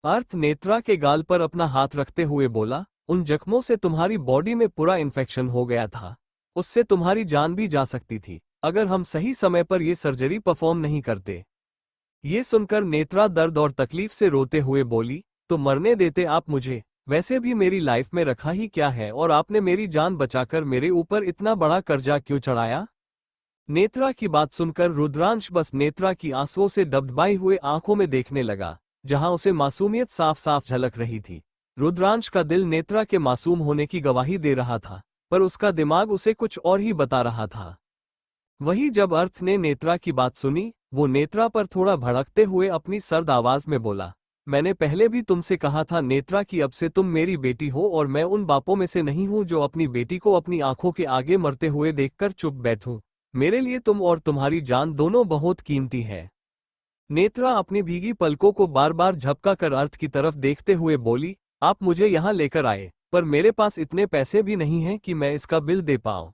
अर्थ नेत्रा के गाल पर अपना हाथ रखते हुए बोला, उन जख्मों से तुम्हारी बॉडी में पूरा इन्फेक्शन हो गया था, उससे तुम्हारी जान भी जा सकती थी अगर हम सही समय पर यह सर्जरी परफॉर्म नहीं करते। ये सुनकर नेत्रा दर्द और तकलीफ से रोते हुए बोली, तो मरने देते आप मुझे, वैसे भी मेरी लाइफ में रखा ही क्या है और आपने मेरी जान बचाकर मेरे ऊपर इतना बड़ा कर्जा क्यों चढ़ाया। नेत्रा की बात सुनकर रुद्रांश बस नेत्रा की आंसुओं से डबडबाई हुए आंखों में देखने लगा, जहां उसे मासूमियत साफ साफ झलक रही थी। रुद्रांश का दिल नेत्रा के मासूम होने की गवाही दे रहा था, पर उसका दिमाग उसे कुछ और ही बता रहा था। वही जब अर्थ ने नेत्रा की बात सुनी, वो नेत्रा पर थोड़ा भड़कते हुए अपनी सर्द आवाज में बोला, मैंने पहले भी तुमसे कहा था नेत्रा कि अब से तुम मेरी बेटी हो और मैं उन बापों में से नहीं हूं जो अपनी बेटी को अपनी आंखों के आगे मरते हुए देखकर चुप बैठूं। मेरे लिए तुम और तुम्हारी जान दोनों बहुत कीमती है। नेत्रा अपनी भीगी पलकों को बार बार झपका कर अर्थ की तरफ देखते हुए बोली, आप मुझे यहाँ लेकर आए, पर मेरे पास इतने पैसे भी नहीं हैं कि मैं इसका बिल दे पाऊं।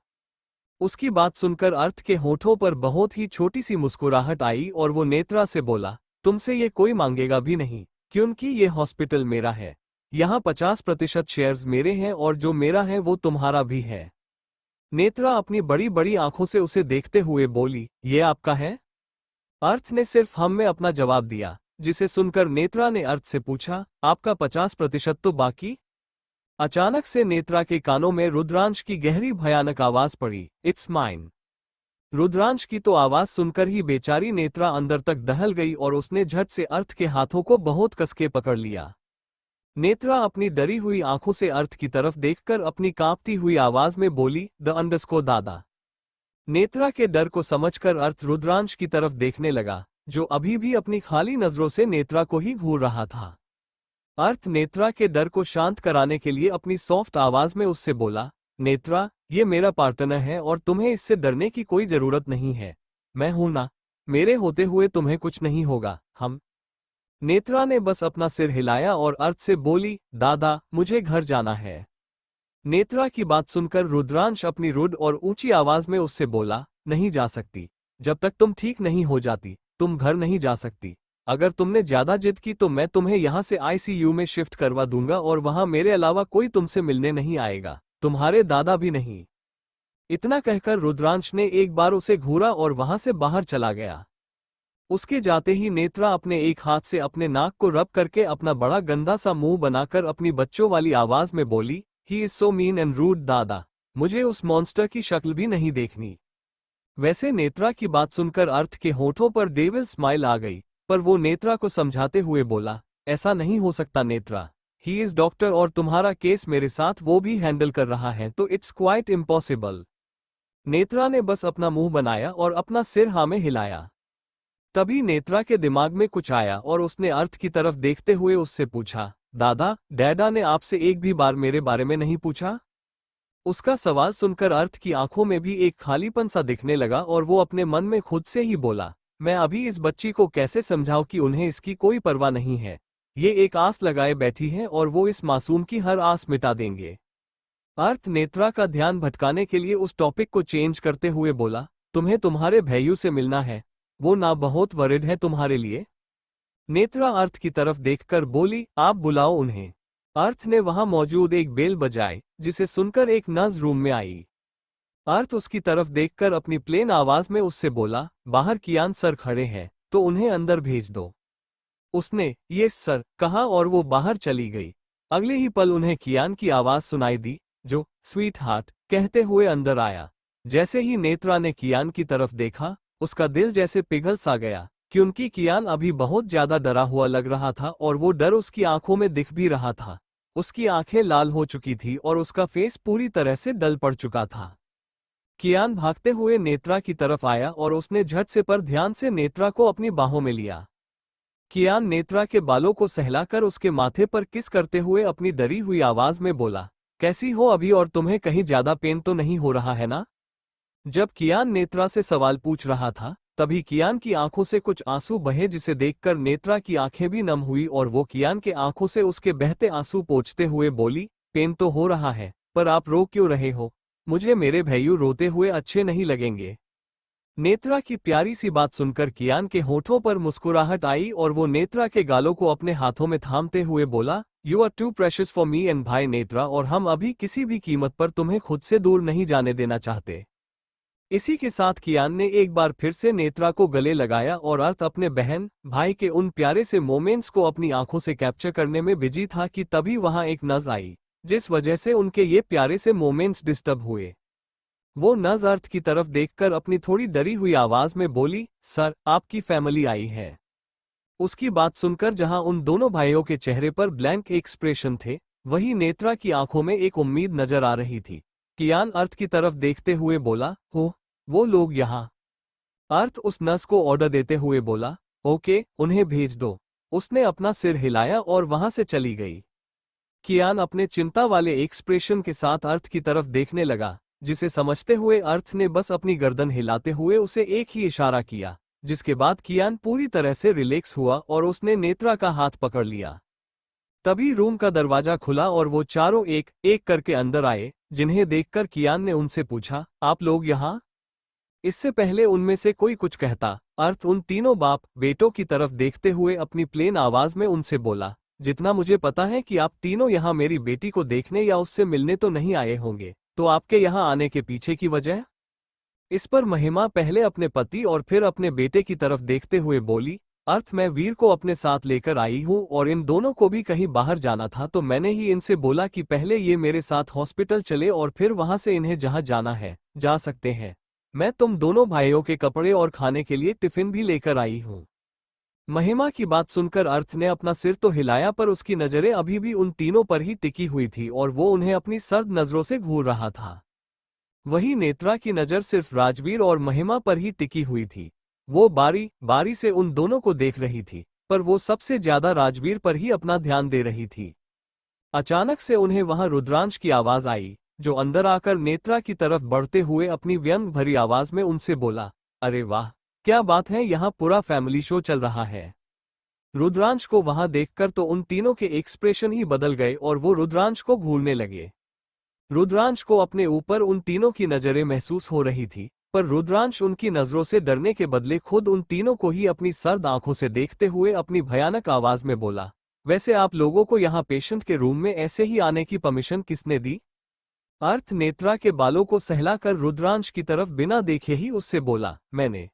उसकी बात सुनकर अर्थ के होठों पर बहुत ही छोटी सी मुस्कुराहट आई और वो नेत्रा से बोला, तुमसे ये कोई मांगेगा भी नहीं, क्योंकि ये हॉस्पिटल मेरा है। यहाँ 50% शेयर्स मेरे हैं और जो मेरा है वो तुम्हारा भी है। नेत्रा अपनी बड़ी बड़ी आंखों से उसे देखते हुए बोली, ये आपका है? अर्थ ने सिर्फ हम में अपना जवाब दिया, जिसे सुनकर नेत्रा ने अर्थ से पूछा, आपका 50% तो बाकी? अचानक से नेत्रा के कानों में रुद्रांश की गहरी भयानक आवाज पड़ी, इट्स माइन। रुद्रांश की तो आवाज सुनकर ही बेचारी नेत्रा अंदर तक दहल गई और उसने झट से अर्थ के हाथों को बहुत कसके पकड़ लिया। नेत्रा अपनी डरी हुई आंखों से अर्थ की तरफ देखकर अपनी कांपती हुई आवाज में बोली, द अंडरस्को दादा। नेत्रा के डर को समझकर अर्थ रुद्रांश की तरफ देखने लगा, जो अभी भी अपनी खाली नजरों से नेत्रा को ही घूर रहा था। अर्थ नेत्रा के डर को शांत कराने के लिए अपनी सॉफ्ट आवाज में उससे बोला, नेत्रा, ये मेरा पार्टनर है और तुम्हें इससे डरने की कोई जरूरत नहीं है। मैं हूं ना, मेरे होते हुए तुम्हें कुछ नहीं होगा। हम। नेत्रा ने बस अपना सिर हिलाया और अर्थ से बोली, दादा, मुझे घर जाना है। नेत्रा की बात सुनकर रुद्रांश अपनी रुड और ऊंची आवाज में उससे बोला, नहीं जा सकती। जब तक तुम ठीक नहीं हो जाती, तुम घर नहीं जा सकती। अगर तुमने ज्यादा जिद की तो मैं तुम्हें यहां से आईसीयू में शिफ्ट करवा दूंगा और वहां मेरे अलावा कोई तुमसे मिलने नहीं आएगा, तुम्हारे दादा भी नहीं। इतना कहकर रुद्रांश ने एक बार उसे घूरा और वहां से बाहर चला गया। उसके जाते ही नेत्रा अपने एक हाथ से अपने नाक को रब करके अपना बड़ा गंदा सा मुंह बनाकर अपनी बच्चों वाली आवाज में बोली, he is so mean and rude दादा, मुझे उस मॉन्स्टर की शक्ल भी नहीं देखनी। वैसे नेत्रा की बात सुनकर अर्थ के होठों पर डेविल स्माइल आ गई, पर वो नेत्रा को समझाते हुए बोला, ऐसा नहीं हो सकता नेत्रा, ही इज डॉक्टर और तुम्हारा केस मेरे साथ वो भी हैंडल कर रहा है, तो इट्स क्वाइट इम्पॉसिबल। नेत्रा ने बस अपना मुंह बनाया और अपना सिर हाँ में हिलाया। तभी नेत्रा के दिमाग में कुछ आया और उसने अर्थ की तरफ देखते हुए उससे पूछा, दादा, डैडा ने आपसे एक भी बार मेरे बारे में नहीं पूछा? उसका सवाल सुनकर अर्थ की आंखों में भी एक खालीपन सा दिखने लगा और वो अपने मन में खुद से ही बोला, मैं अभी इस बच्ची को कैसे समझाऊं कि उन्हें इसकी कोई परवाह नहीं है। ये एक आस लगाए बैठी है और वो इस मासूम की हर आस मिटा देंगे। अर्थ नेत्रा का ध्यान भटकाने के लिए उस टॉपिक को चेंज करते हुए बोला, तुम्हें तुम्हारे भैयू से मिलना है, वो ना बहुत वरिड है तुम्हारे लिए। नेत्रा अर्थ की तरफ देखकर बोली, आप बुलाओ उन्हें। अर्थ ने वहां मौजूद एक बेल बजाई, जिसे सुनकर एक नर्स रूम में आई। अर्थ उसकी तरफ देखकर अपनी प्लेन आवाज में उससे बोला, बाहर कियान सर खड़े हैं, तो उन्हें अंदर भेज दो। उसने यस सर कहा और वो बाहर चली गई। अगले ही पल उन्हें कियान की आवाज सुनाई दी, जो स्वीट हार्ट कहते हुए अंदर आया। जैसे ही नेत्रा ने कियान की तरफ देखा, उसका दिल जैसे पिघल सा गया, क्योंकि कियान अभी बहुत ज्यादा डरा हुआ लग रहा था और वो डर उसकी आंखों में दिख भी रहा था। उसकी आंखें लाल हो चुकी थी और उसका फेस पूरी तरह से डल पड़ चुका था। कियान भागते हुए नेत्रा की तरफ आया और उसने झट से पर ध्यान से नेत्रा को अपनी बाहों में लिया। कियान नेत्रा के बालों को सहलाकर उसके माथे पर किस करते हुए अपनी डरी हुई आवाज में बोला, कैसी हो अभी और तुम्हें कहीं ज्यादा पेन तो नहीं हो रहा है ना? जब कियान नेत्रा से सवाल पूछ रहा था, तभी कियान की आंखों से कुछ आंसू बहे, जिसे देखकर नेत्रा की आंखें भी नम हुई और वो कियान के आंखों से उसके बहते आंसू पोंछते हुए बोली, पेन तो हो रहा है, पर आप रो क्यों रहे हो? मुझे मेरे भैयू रोते हुए अच्छे नहीं लगेंगे। नेत्रा की प्यारी सी बात सुनकर कियान के होठों पर मुस्कुराहट आई और वो नेत्रा के गालों को अपने हाथों में थामते हुए बोला, you are too precious for me and भाई नेत्रा, और हम अभी किसी भी कीमत पर तुम्हें खुद से दूर नहीं जाने देना चाहते। इसी के साथ कियान ने एक बार फिर से नेत्रा को गले लगाया और अर्थ अपने बहन भाई के उन प्यारे से मोमेंट्स को अपनी आंखों से कैप्चर करने में बिजी था कि तभी वहां एक नज़ आई, जिस वजह से उनके ये प्यारे से मोमेंट्स डिस्टर्ब हुए। वो नज़ अर्थ की तरफ देखकर अपनी थोड़ी डरी हुई आवाज में बोली, सर आपकी फैमिली आई है। उसकी बात सुनकर जहां उन दोनों भाइयों के चेहरे पर ब्लैंक एक्सप्रेशन थे, वहीं नेत्रा की आंखों में एक उम्मीद नजर आ रही थी। कियान अर्थ की तरफ देखते हुए बोला, हो वो लोग यहाँ। अर्थ उस नर्स को ऑर्डर देते हुए बोला, ओके उन्हें भेज दो। उसने अपना सिर हिलाया और वहां से चली गई। कियान अपने चिंता वाले एक्सप्रेशन के साथ अर्थ की तरफ देखने लगा, जिसे समझते हुए अर्थ ने बस अपनी गर्दन हिलाते हुए उसे एक ही इशारा किया, जिसके बाद कियान पूरी तरह से रिलैक्स हुआ और उसने नेत्रा का हाथ पकड़ लिया। तभी रूम का दरवाजा खुला और वो चारों एक एक करके अंदर आए, जिन्हें देखकर कियान ने उनसे पूछा, आप लोग यहाँ? इससे पहले उनमें से कोई कुछ कहता, अर्थ उन तीनों बाप बेटों की तरफ देखते हुए अपनी प्लेन आवाज में उनसे बोला, जितना मुझे पता है कि आप तीनों यहाँ मेरी बेटी को देखने या उससे मिलने तो नहीं आए होंगे, तो आपके यहाँ आने के पीछे की वजह? इस पर महिमा पहले अपने पति और फिर अपने बेटे की तरफ देखते हुए बोली, अर्थ मैं वीर को अपने साथ लेकर आई हूँ और इन दोनों को भी कहीं बाहर जाना था, तो मैंने ही इनसे बोला कि पहले ये मेरे साथ हॉस्पिटल चले और फिर वहां से इन्हें जहां जाना है जा सकते हैं। मैं तुम दोनों भाइयों के कपड़े और खाने के लिए टिफिन भी लेकर आई हूँ। महिमा की बात सुनकर अर्थ ने अपना सिर तो हिलाया, पर उसकी नजरें अभी भी उन तीनों पर ही टिकी हुई थी और वो उन्हें अपनी सर्द नजरों से घूर रहा था। वही नेत्रा की नजर सिर्फ राजवीर और महिमा पर ही टिकी हुई थी। वो बारी बारी से उन दोनों को देख रही थी, पर वो सबसे ज्यादा राजवीर पर ही अपना ध्यान दे रही थी। अचानक से उन्हें वहां रुद्रांश की आवाज आई, जो अंदर आकर नेत्रा की तरफ बढ़ते हुए अपनी व्यंग भरी आवाज में उनसे बोला, अरे वाह क्या बात है, यहाँ पूरा फैमिली शो चल रहा है। रुद्रांश को वहां देखकर तो उन तीनों के एक्सप्रेशन ही बदल गए और वो रुद्रांश को घूरने लगे। रुद्रांश को अपने ऊपर उन तीनों की नजरें महसूस हो रही थी, पर रुद्रांश उनकी नजरों से डरने के बदले खुद उन तीनों को ही अपनी सर्द आंखों से देखते हुए अपनी भयानक आवाज में बोला, वैसे आप लोगों को यहाँ पेशेंट के रूम में ऐसे ही आने की परमिशन किसने दी? अर्थ नेत्रा के बालों को सहलाकर रुद्रांश की तरफ बिना देखे ही उससे बोला, मैंने।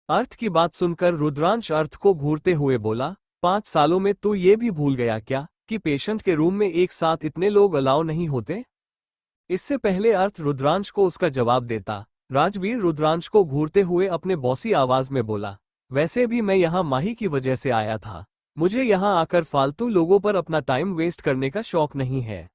अर्थ की बात सुनकर रुद्रांश अर्थ को घूरते हुए बोला, 5 सालों में तू ये भी भूल गया क्या कि पेशेंट के रूम में एक साथ इतने लोग अलाउ नहीं होते? इससे पहले अर्थ रुद्रांश को उसका जवाब देता, राजवीर रुद्रांश को घूरते हुए अपने बॉसी आवाज में बोला, वैसे भी मैं यहाँ माही की वजह से आया था। मुझे यहाँ आकर फालतू लोगों पर अपना टाइम वेस्ट करने का शौक नहीं है।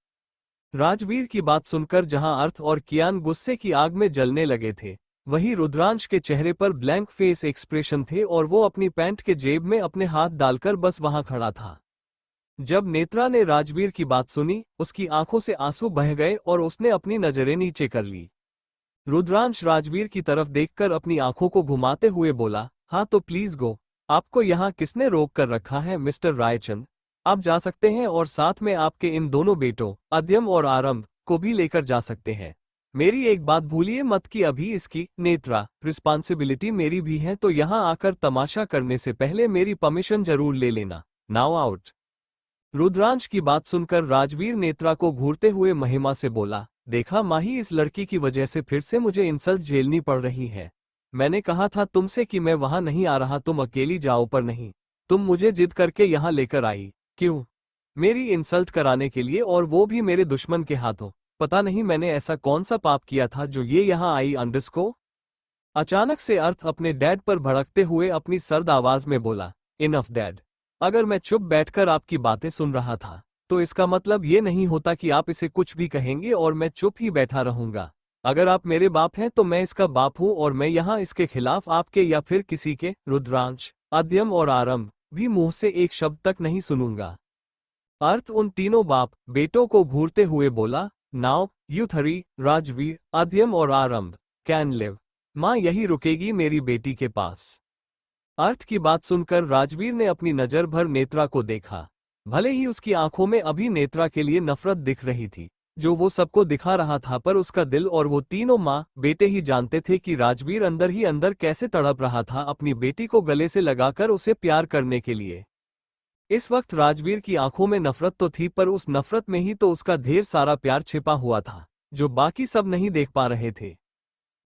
राजवीर की बात सुनकर जहां अर्थ और कियान गुस्से की आग में जलने लगे थे, वहीं रुद्रांश के चेहरे पर ब्लैंक फेस एक्सप्रेशन थे और वो अपनी पैंट के जेब में अपने हाथ डालकर बस वहां खड़ा था। जब नेत्रा ने राजवीर की बात सुनी, उसकी आंखों से आंसू बह गए और उसने अपनी नजरें नीचे कर ली। रुद्रांश राजवीर की तरफ देखकर अपनी आंखों को घुमाते हुए बोला, हाँ तो प्लीज गो। आपको यहाँ किसने रोक कर रखा है मिस्टर रायचंद? आप जा सकते हैं और साथ में आपके इन दोनों बेटों अद्यम और आरंभ को भी लेकर जा सकते हैं। मेरी एक बात भूलिए मत कि अभी इसकी नेत्रा रिस्पॉन्सिबिलिटी मेरी भी है, तो यहाँ आकर तमाशा करने से पहले मेरी परमिशन जरूर ले लेना। Now out. रुद्रांश की बात सुनकर राजवीर नेत्रा को घूरते हुए महिमा से बोला, देखा माही, इस लड़की की वजह से फिर से मुझे इंसल्ट झेलनी पड़ रही है। मैंने कहा था तुमसे कि मैं वहां नहीं आ रहा, तुम अकेली जाओ, पर नहीं, तुम मुझे जिद करके यहाँ लेकर आई। क्यों? मेरी इंसल्ट कराने के लिए, और वो भी मेरे दुश्मन के हाथों। पता नहीं मैंने ऐसा कौन सा पाप किया था जो ये यहाँ आई अंडरस्को। अचानक से अर्थ अपने डैड पर भड़कते हुए अपनी सर्द आवाज में बोला, इनफ डैड। अगर मैं चुप बैठकर आपकी बातें सुन रहा था, तो इसका मतलब ये नहीं होता कि आप इसे कुछ भी कहेंगे और मैं चुप ही बैठा रहूंगा। अगर आप मेरे बाप हैं तो मैं इसका बाप हूं और मैं यहाँ इसके खिलाफ आपके या फिर किसी के रुद्रांश, अद्यम और आरंभ भी मुंह से एक शब्द तक नहीं सुनूंगा। अर्थ उन तीनों बाप बेटों को घूरते हुए बोला, नाउ यू थ्री, राजवीर, अद्यम और आरंभ, कैन लिव। माँ यही रुकेगी मेरी बेटी के पास। अर्थ की बात सुनकर राजवीर ने अपनी नजर भर नेत्रा को देखा। भले ही उसकी आंखों में अभी नेत्रा के लिए नफरत दिख रही थी, जो वो सबको दिखा रहा था, पर उसका दिल और वो तीनों माँ बेटे ही जानते थे कि राजवीर अंदर ही अंदर कैसे तड़प रहा था अपनी बेटी को गले से लगाकर उसे प्यार करने के लिए। इस वक्त राजवीर की आंखों में नफरत तो थी, पर उस नफरत में ही तो उसका ढेर सारा प्यार छिपा हुआ था जो बाकी सब नहीं देख पा रहे थे।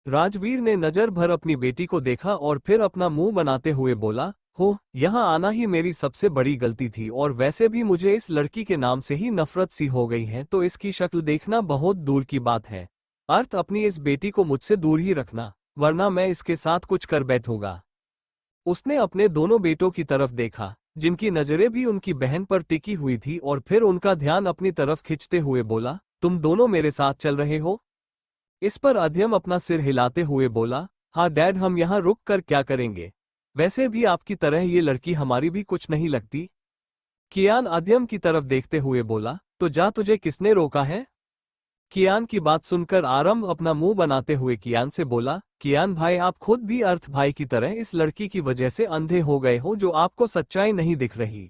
राजवीर ने नजर भर अपनी बेटी को देखा और फिर अपना मुंह बनाते हुए बोला, हो, यहाँ आना ही मेरी सबसे बड़ी गलती थी, और वैसे भी मुझे इस लड़की के नाम से ही नफरत सी हो गई है, तो इसकी शक्ल देखना बहुत दूर की बात है। अर्थ, अपनी इस बेटी को मुझसे दूर ही रखना, वरना मैं इसके साथ कुछ कर बैठूंगा। उसने अपने दोनों बेटों की तरफ देखा, जिनकी नजरें भी उनकी बहन पर टिकी हुई थी, और फिर उनका ध्यान अपनी तरफ खींचते हुए बोला, तुम दोनों मेरे साथ चल रहे हो? इस पर अध्यम अपना सिर हिलाते हुए बोला, हाँ डैड, हम यहाँ रुक कर क्या करेंगे? वैसे भी आपकी तरह ये लड़की हमारी भी कुछ नहीं लगती। कियान अध्यम की तरफ देखते हुए बोला, तो जा, तुझे किसने रोका है? कियान की बात सुनकर आरंभ अपना मुंह बनाते हुए कियान से बोला, कियान भाई, आप खुद भी अर्थ भाई की तरह इस लड़की की वजह से अंधे हो गए हो, जो आपको सच्चाई नहीं दिख रही।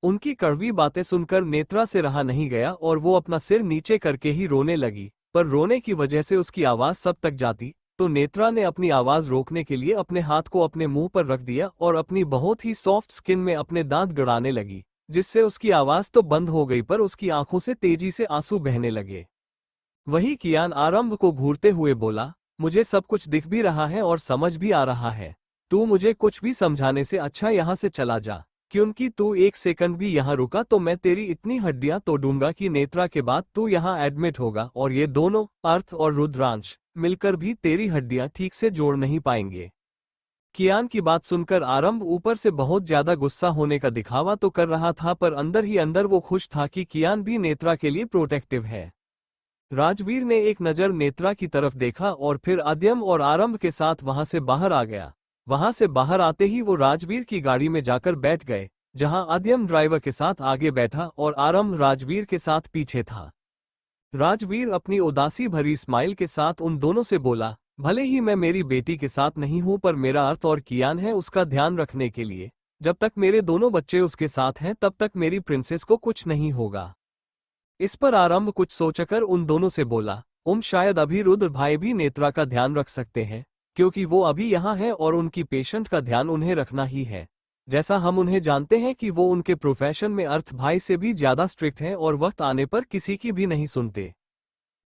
उनकी कड़वी बातें सुनकर नेत्रा से रहा नहीं गया और वो अपना सिर नीचे करके ही रोने लगी, पर रोने की वजह से उसकी आवाज सब तक जाती, तो नेत्रा ने अपनी आवाज रोकने के लिए अपने हाथ को अपने मुंह पर रख दिया और अपनी बहुत ही सॉफ्ट स्किन में अपने दांत गड़ाने लगी, जिससे उसकी आवाज तो बंद हो गई, पर उसकी आंखों से तेजी से आंसू बहने लगे। वही कियान आरंभ को घूरते हुए बोला, मुझे सब कुछ दिख भी रहा है और समझ भी आ रहा है। तू मुझे कुछ भी समझाने से अच्छा यहाँ से चला जा, क्योंकि तू एक सेकंड भी यहाँ रुका तो मैं तेरी इतनी हड्डियां तोड़ूंगा कि नेत्रा के बाद तू यहाँ एडमिट होगा, और ये दोनों अर्थ और रुद्रांश मिलकर भी तेरी हड्डियां ठीक से जोड़ नहीं पाएंगे। कियान की बात सुनकर आरंभ ऊपर से बहुत ज्यादा गुस्सा होने का दिखावा तो कर रहा था, पर अंदर ही अंदर वो खुश था कि कियान भी नेत्रा के लिए प्रोटेक्टिव है। राजवीर ने एक नज़र नेत्रा की तरफ देखा और फिर अध्यम और आरंभ के साथ वहां से बाहर आ गया। वहां से बाहर आते ही वो राजवीर की गाड़ी में जाकर बैठ गए, जहां अध्यम ड्राइवर के साथ आगे बैठा और आरंभ राजवीर के साथ पीछे था। राजवीर अपनी उदासी भरी स्माइल के साथ उन दोनों से बोला, भले ही मैं मेरी बेटी के साथ नहीं हूं, पर मेरा अर्थ और कियान है उसका ध्यान रखने के लिए। जब तक मेरे दोनों बच्चे उसके साथ हैं तब तक मेरी प्रिंसेस को कुछ नहीं होगा। इस पर आरंभ कुछ सोचकर उन दोनों से बोला, शायद अभी रुद्र भाई भी नेत्रा का ध्यान रख सकते हैं, क्योंकि वो अभी यहाँ हैं और उनकी पेशेंट का ध्यान उन्हें रखना ही है। जैसा हम उन्हें जानते हैं कि वो उनके प्रोफेशन में अर्थ भाई से भी ज्यादा स्ट्रिक्ट हैं और वक्त आने पर किसी की भी नहीं सुनते।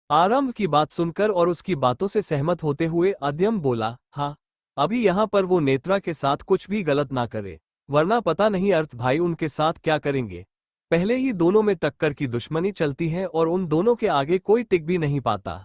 आरंभ की बात सुनकर और उसकी बातों से सहमत होते हुए अध्यम बोला, हाँ, अभी यहाँ पर वो नेत्रा के साथ कुछ भी गलत ना करे, वरना पता नहीं अर्थ भाई उनके साथ क्या करेंगे। पहले ही दोनों में टक्कर की दुश्मनी चलती है और उन दोनों के आगे कोई टिक भी नहीं पाता।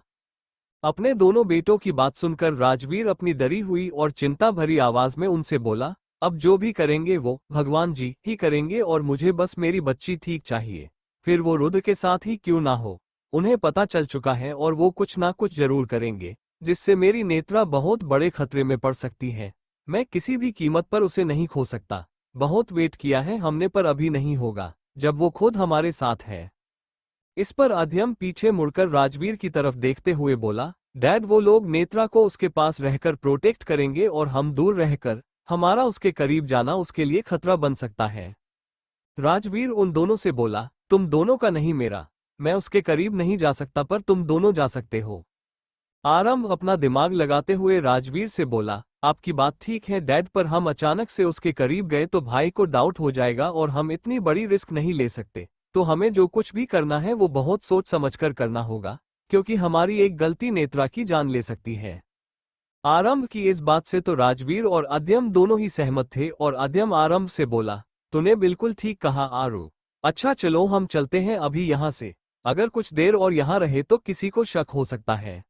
अपने दोनों बेटों की बात सुनकर राजवीर अपनी डरी हुई और चिंता भरी आवाज में उनसे बोला, अब जो भी करेंगे वो भगवान जी ही करेंगे, और मुझे बस मेरी बच्ची ठीक चाहिए, फिर वो रुद्र के साथ ही क्यों ना हो। उन्हें पता चल चुका है और वो कुछ ना कुछ जरूर करेंगे, जिससे मेरी नेत्रा बहुत बड़े खतरे में पड़ सकती है। मैं किसी भी कीमत पर उसे नहीं खो सकता। बहुत वेट किया है हमने, पर अभी नहीं होगा जब वो खुद हमारे साथ है। इस पर अध्यम पीछे मुड़कर राजवीर की तरफ देखते हुए बोला, डैड, वो लोग नेत्रा को उसके पास रहकर प्रोटेक्ट करेंगे और हम दूर रहकर हमारा उसके करीब जाना उसके लिए खतरा बन सकता है। राजवीर उन दोनों से बोला, तुम दोनों का नहीं मेरा, मैं उसके करीब नहीं जा सकता, पर तुम दोनों जा सकते हो। आरंभ अपना दिमाग लगाते हुए राजवीर से बोला, आपकी बात ठीक है डैड, पर हम अचानक से उसके करीब गए तो भाई को डाउट हो जाएगा और हम इतनी बड़ी रिस्क नहीं ले सकते, तो हमें जो कुछ भी करना है वो बहुत सोच समझकर करना होगा, क्योंकि हमारी एक गलती नेत्रा की जान ले सकती है। आरंभ की इस बात से तो राजवीर और अध्यम दोनों ही सहमत थे और अध्यम आरंभ से बोला, तूने बिल्कुल ठीक कहा आरू। अच्छा चलो हम चलते हैं अभी यहाँ से, अगर कुछ देर और यहाँ रहे तो किसी को शक हो सकता है।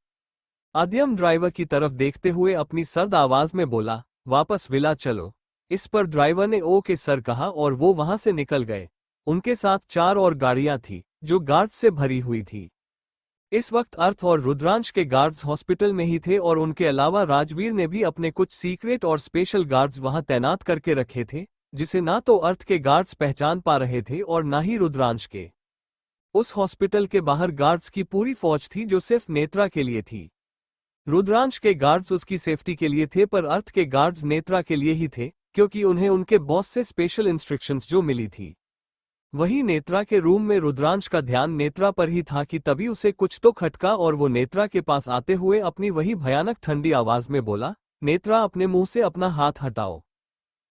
अध्यम ड्राइवर की तरफ देखते हुए अपनी सर्द आवाज में बोला, वापस विला चलो। इस पर ड्राइवर ने ओके सर कहा और वो वहां से निकल गए। उनके साथ 4 और गाड़ियां थी जो गार्ड्स से भरी हुई थी। इस वक्त अर्थ और रुद्रांश के गार्ड्स हॉस्पिटल में ही थे और उनके अलावा राजवीर ने भी अपने कुछ सीक्रेट और स्पेशल गार्ड्स वहां तैनात करके रखे थे, जिसे ना तो अर्थ के गार्ड्स पहचान पा रहे थे और ना ही रुद्रांश के। उस हॉस्पिटल के बाहर गार्ड्स की पूरी फौज थी जो सिर्फ नेत्रा के लिए थी। रुद्रांश के गार्ड्स उसकी सेफ्टी के लिए थे, पर अर्थ के गार्ड्स नेत्रा के लिए ही थे, क्योंकि उन्हें उनके बॉस से स्पेशल इंस्ट्रक्शंस जो मिली थी। वही नेत्रा के रूम में रुद्रांश का ध्यान नेत्रा पर ही था कि तभी उसे कुछ तो खटका और वो नेत्रा के पास आते हुए अपनी वही भयानक ठंडी आवाज में बोला, नेत्रा अपने मुंह से अपना हाथ हटाओ।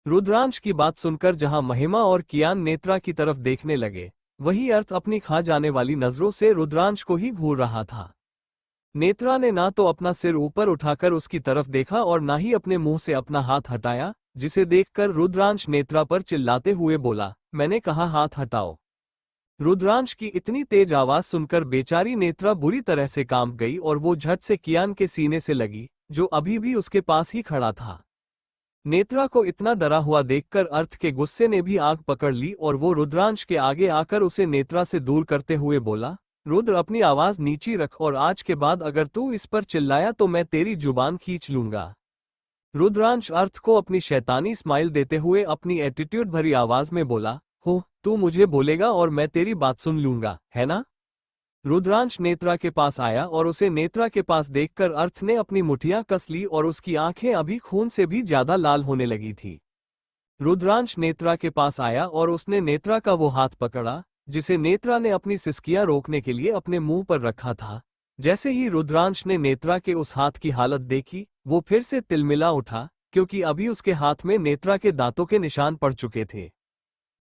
रुद्रांश की बात सुनकर जहां महिमा और कियान नेत्रा की तरफ देखने लगे, वही अर्थ अपनी खा जाने वाली नजरों से रुद्रांश को ही घूर रहा था। नेत्रा ने ना तो अपना सिर ऊपर उठाकर उसकी तरफ देखा और ना ही अपने मुंह से अपना हाथ हटाया, जिसे देखकर रुद्रांश नेत्रा पर चिल्लाते हुए बोला, मैंने कहा हाथ हटाओ। रुद्रांश की इतनी तेज आवाज सुनकर बेचारी नेत्रा बुरी तरह से कांप गई और वो झट से कियान के सीने से लगी, जो अभी भी उसके पास ही खड़ा था। नेत्रा को इतना डरा हुआ देखकर अर्थ के गुस्से ने भी आग पकड़ ली और वो रुद्रांश के आगे आकर उसे नेत्रा से दूर करते हुए बोला, रुद्र अपनी आवाज नीची रख और आज के बाद अगर तू इस पर चिल्लाया तो मैं तेरी जुबान खींच लूंगा। रुद्रांश अर्थ को अपनी शैतानी स्माइल देते हुए अपनी एटीट्यूड भरी आवाज में बोला, हो तू मुझे बोलेगा और मैं तेरी बात सुन लूंगा, है ना? रुद्रांश नेत्रा के पास आया और उसे नेत्रा के पास देखकर अर्थ ने अपनी मुठियां कस ली और उसकी आंखें अभी खून से भी ज्यादा लाल होने लगी थी। रुद्रांश नेत्रा के पास आया और उसने नेत्रा का वो हाथ पकड़ा जिसे नेत्रा ने अपनी सिसकियां रोकने के लिए अपने मुंह पर रखा था। जैसे ही रुद्रांश ने नेत्रा के उस हाथ की हालत देखी, वो फिर से तिलमिला उठा, क्योंकि अभी उसके हाथ में नेत्रा के दांतों के निशान पड़ चुके थे।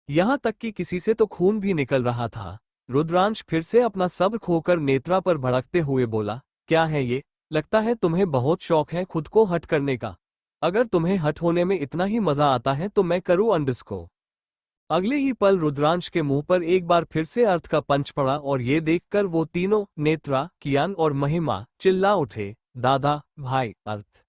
यहां तक कि किसी से तो खून भी निकल रहा था। रुद्रांश फिर से अपना सब्र खोकर नेत्रा पर भड़कते हुए बोला, क्या है ये? लगता है तुम्हें बहुत शौक है खुद को हट करने का। अगर तुम्हें हट होने में इतना ही मजा आता है तो मैं करूं अंडरस्को। अगले ही पल रुद्रांश के मुंह पर एक बार फिर से अर्थ का पंच पड़ा और ये देखकर वो तीनों, नेत्रा, कियान और महिमा, चिल्ला उठे, दादा, भाई, अर्थ।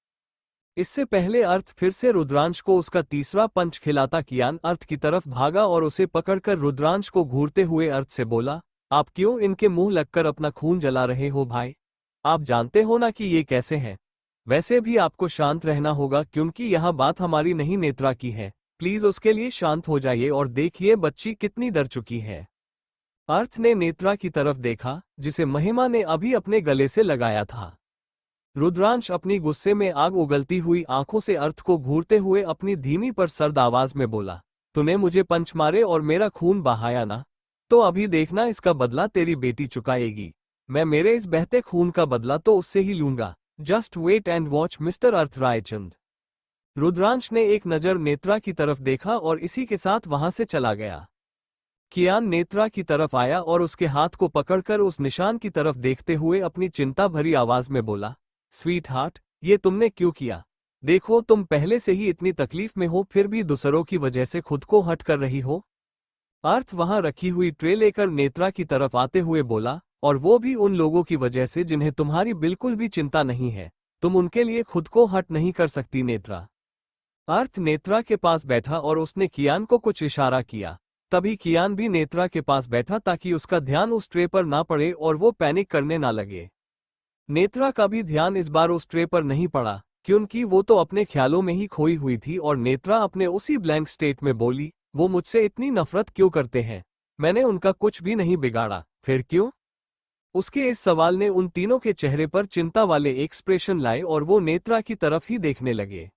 इससे पहले अर्थ फिर से रुद्रांश को उसका तीसरा पंच खिलाता कियान अर्थ की तरफ भागा और उसे पकड़कर रुद्रांश को घूरते हुए अर्थ से बोला, आप क्यों इनके मुंह लगकर अपना खून जला रहे हो भाई? आप जानते हो ना कि ये कैसे हैं? वैसे भी आपको शांत रहना होगा क्योंकि यह बात हमारी नहीं नेत्रा की है। प्लीज उसके लिए शांत हो जाइए और देखिए बच्ची कितनी डर चुकी है। अर्थ ने नेत्रा की तरफ देखा जिसे महिमा ने अभी अपने गले से लगाया था। रुद्रांश अपनी गुस्से में आग उगलती हुई आंखों से अर्थ को घूरते हुए अपनी धीमी पर सर्द आवाज में बोला, तूने मुझे पंच मारे और मेरा खून बहाया ना? तो अभी देखना इसका बदला तेरी बेटी चुकाएगी। मैं मेरे इस बहते खून का बदला तो उससे ही लूंगा। Just wait and watch mister Arth Raichand. Rudransh ने एक नजर नेत्रा की तरफ देखा और इसी के साथ वहां से चला गया। कियान नेत्रा की तरफ आया और उसके हाथ को पकड़कर उस निशान की तरफ देखते हुए अपनी चिंता भरी आवाज में बोला, स्वीट हार्ट, ये तुमने क्यों किया? देखो तुम पहले से ही इतनी तकलीफ में हो फिर भी दूसरों की वजह से खुद को हट कर रही हो। अर्थ वहां रखी हुई ट्रे लेकर नेत्रा की तरफ आते हुए बोला, और वो भी उन लोगों की वजह से जिन्हें तुम्हारी बिल्कुल भी चिंता नहीं है। तुम उनके लिए खुद को हट नहीं कर सकती नेत्रा। अर्थ नेत्रा के पास बैठा और उसने कियान को कुछ इशारा किया। तभी कियान भी नेत्रा के पास बैठा ताकि उसका ध्यान उस ट्रे पर ना पड़े और वो पैनिक करने ना लगे। नेत्रा का भी ध्यान इस बार उस ट्रे पर नहीं पड़ा क्योंकि वो तो अपने ख्यालों में ही खोई हुई थी और नेत्रा अपने उसी ब्लैंक स्टेट में बोली, वो मुझसे इतनी नफरत क्यों करते हैं? मैंने उनका कुछ भी नहीं बिगाड़ा, फिर क्यों? उसके इस सवाल ने उन तीनों के चेहरे पर चिंता वाले एक्सप्रेशन लाए और वो नेत्रा की तरफ ही देखने लगे।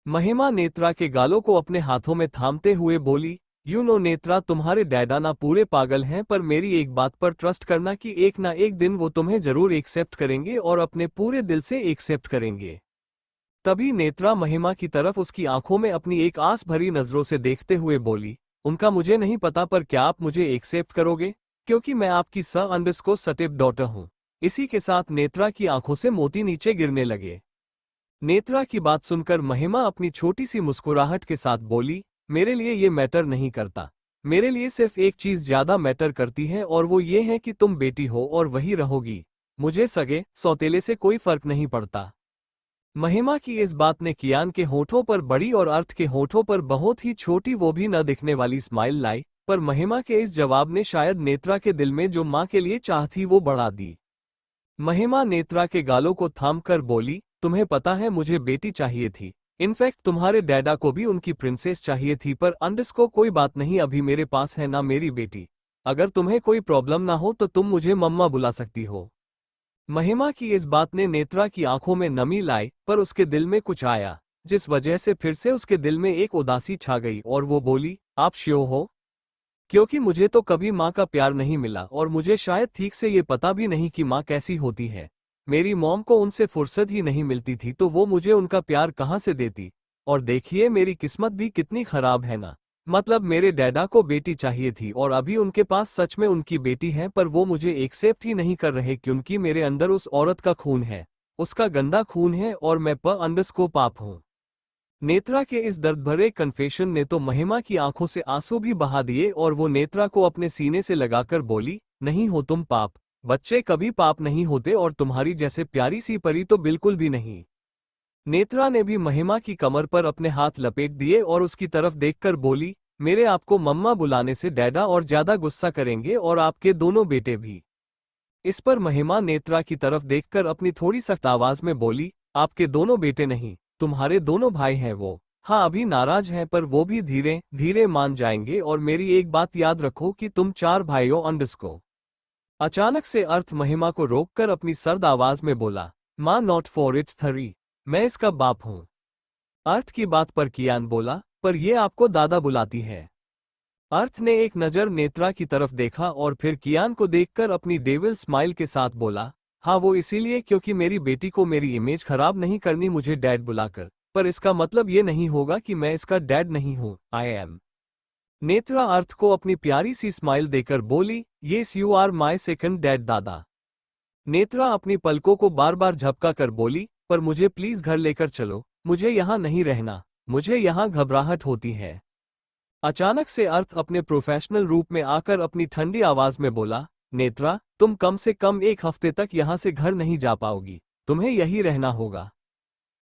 महिमा नेत्रा के गालों को अपने हाथों में थामते हुए बोली, यू नो नेत्रा, तुम्हारे डैडा ना पूरे पागल हैं पर मेरी एक बात पर ट्रस्ट करना कि एक ना एक दिन वो तुम्हें जरूर एक्सेप्ट करेंगे और अपने पूरे दिल से एक्सेप्ट करेंगे। तभी नेत्रा महिमा की तरफ उसकी आंखों में अपनी एक आस भरी नजरों से देखते हुए बोली, उनका मुझे नहीं पता पर क्या आप मुझे एक्सेप्ट करोगे? क्योंकि मैं आपकी अंडरस्कोर सटेप डॉटर हूं। इसी के साथ नेत्रा की आंखों से मोती नीचे गिरने लगे। नेत्रा की बात सुनकर महिमा अपनी छोटी सी मुस्कुराहट के साथ बोली, मेरे लिए ये मैटर नहीं करता। मेरे लिए सिर्फ एक चीज ज्यादा मैटर करती है और वो ये है कि तुम बेटी हो और वही रहोगी। मुझे सगे सौतेले से कोई फर्क नहीं पड़ता। महिमा की इस बात ने कियान के होठों पर बड़ी और अर्थ के होठों पर बहुत ही छोटी वो भी न दिखने वाली स्माइल लाई, पर महिमा के इस जवाब ने शायद नेत्रा के दिल में जो मां के लिए चाह थी वो बढ़ा दी। महिमा नेत्रा के गालों को थामकर बोली, तुम्हें पता है मुझे बेटी चाहिए थी। इनफैक्ट तुम्हारे डैडा को भी उनकी प्रिंसेस चाहिए थी पर अंडरस्को कोई बात नहीं, अभी मेरे पास है ना मेरी बेटी। अगर तुम्हें कोई प्रॉब्लम ना हो तो तुम मुझे मम्मा बुला सकती हो। महिमा की इस बात ने नेत्रा की आंखों में नमी लाई पर उसके दिल में कुछ आया जिस वजह से फिर से उसके दिल में एक उदासी छा गई और वो बोली, आप श्योर हो? क्योंकि मुझे तो कभी माँ का प्यार नहीं मिला और मुझे शायद ठीक से ये पता भी नहीं कि माँ कैसी होती है। मेरी मॉम को उनसे फुर्सत ही नहीं मिलती थी तो वो मुझे उनका प्यार कहाँ से देती। और देखिए मेरी किस्मत भी कितनी खराब है ना। मतलब मेरे डैडा को बेटी चाहिए थी और अभी उनके पास सच में उनकी बेटी है, पर वो मुझे एक्सेप्ट ही नहीं कर रहे क्योंकि मेरे अंदर उस औरत का खून है, उसका गंदा खून है और मैं प पाप हूँ। नेत्रा के इस दर्द भरे कन्फेशन ने तो महिमा की आंखों से आंसू भी बहा दिए और वो नेत्रा को अपने सीने से लगाकर बोली, नहीं हो तुम पाप, बच्चे कभी पाप नहीं होते और तुम्हारी जैसे प्यारी सी परी तो बिल्कुल भी नहीं। नेत्रा ने भी महिमा की कमर पर अपने हाथ लपेट दिए और उसकी तरफ देखकर बोली, मेरे आपको मम्मा बुलाने से डैडा और ज्यादा गुस्सा करेंगे और आपके दोनों बेटे भी। इस पर महिमा नेत्रा की तरफ देखकर अपनी थोड़ी सख्त आवाज में बोली, आपके दोनों बेटे नहीं, तुम्हारे दोनों भाई हैं वो। हाँ अभी नाराज हैं पर वो भी धीरे धीरे मान जाएंगे और मेरी एक बात याद रखो कि तुम 4 भाइयों अंडस्को। अचानक से अर्थ महिमा को रोककर अपनी सर्द आवाज में बोला, माँ नॉट फॉर इट्स थरी, मैं इसका बाप हूँ। अर्थ की बात पर कियान बोला, पर ये आपको दादा बुलाती है। अर्थ ने एक नज़र नेत्रा की तरफ देखा और फिर कियान को देखकर अपनी डेविल स्माइल के साथ बोला, हाँ वो इसीलिए क्योंकि मेरी बेटी को मेरी इमेज खराब नहीं करनी मुझे डैड बुलाकर, पर इसका मतलब ये नहीं होगा कि मैं इसका डैड नहीं हूँ, आई एम। नेत्रा अर्थ को अपनी प्यारी सी स्माइल देकर बोली, yes you are my second dad दादा। नेत्रा अपनी पलकों को बार बार झपका कर बोली, पर मुझे प्लीज घर लेकर चलो, मुझे यहाँ नहीं रहना, मुझे यहाँ घबराहट होती है। अचानक से अर्थ अपने प्रोफेशनल रूप में आकर अपनी ठंडी आवाज में बोला, नेत्रा तुम कम से कम 1 हफ्ते तक यहाँ से घर नहीं जा पाओगी, तुम्हें यही रहना होगा।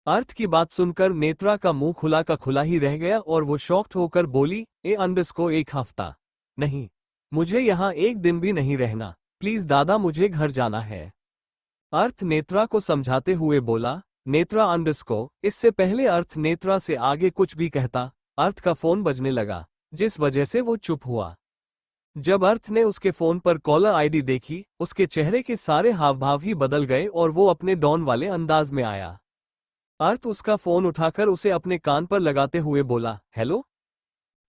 अर्थ की बात सुनकर नेत्रा का मुंह खुला का खुला ही रह गया और वो शॉक्ड होकर बोली, अंडस्को 1 हफ्ता नहीं, मुझे यहाँ 1 दिन भी नहीं रहना, प्लीज दादा मुझे घर जाना है। अर्थ नेत्रा को समझाते हुए बोला, नेत्रा अंडस्को। इससे पहले अर्थ नेत्रा से आगे कुछ भी कहता, अर्थ का फोन बजने लगा, जिस वजह से वो चुप हुआ। जब अर्थ ने उसके फोन पर कॉलर आईडी देखी, उसके चेहरे के सारे हाव भाव ही बदल गए और वो अपने डॉन वाले अंदाज में आया। अर्थ उसका फोन उठाकर उसे अपने कान पर लगाते हुए बोला, हेलो।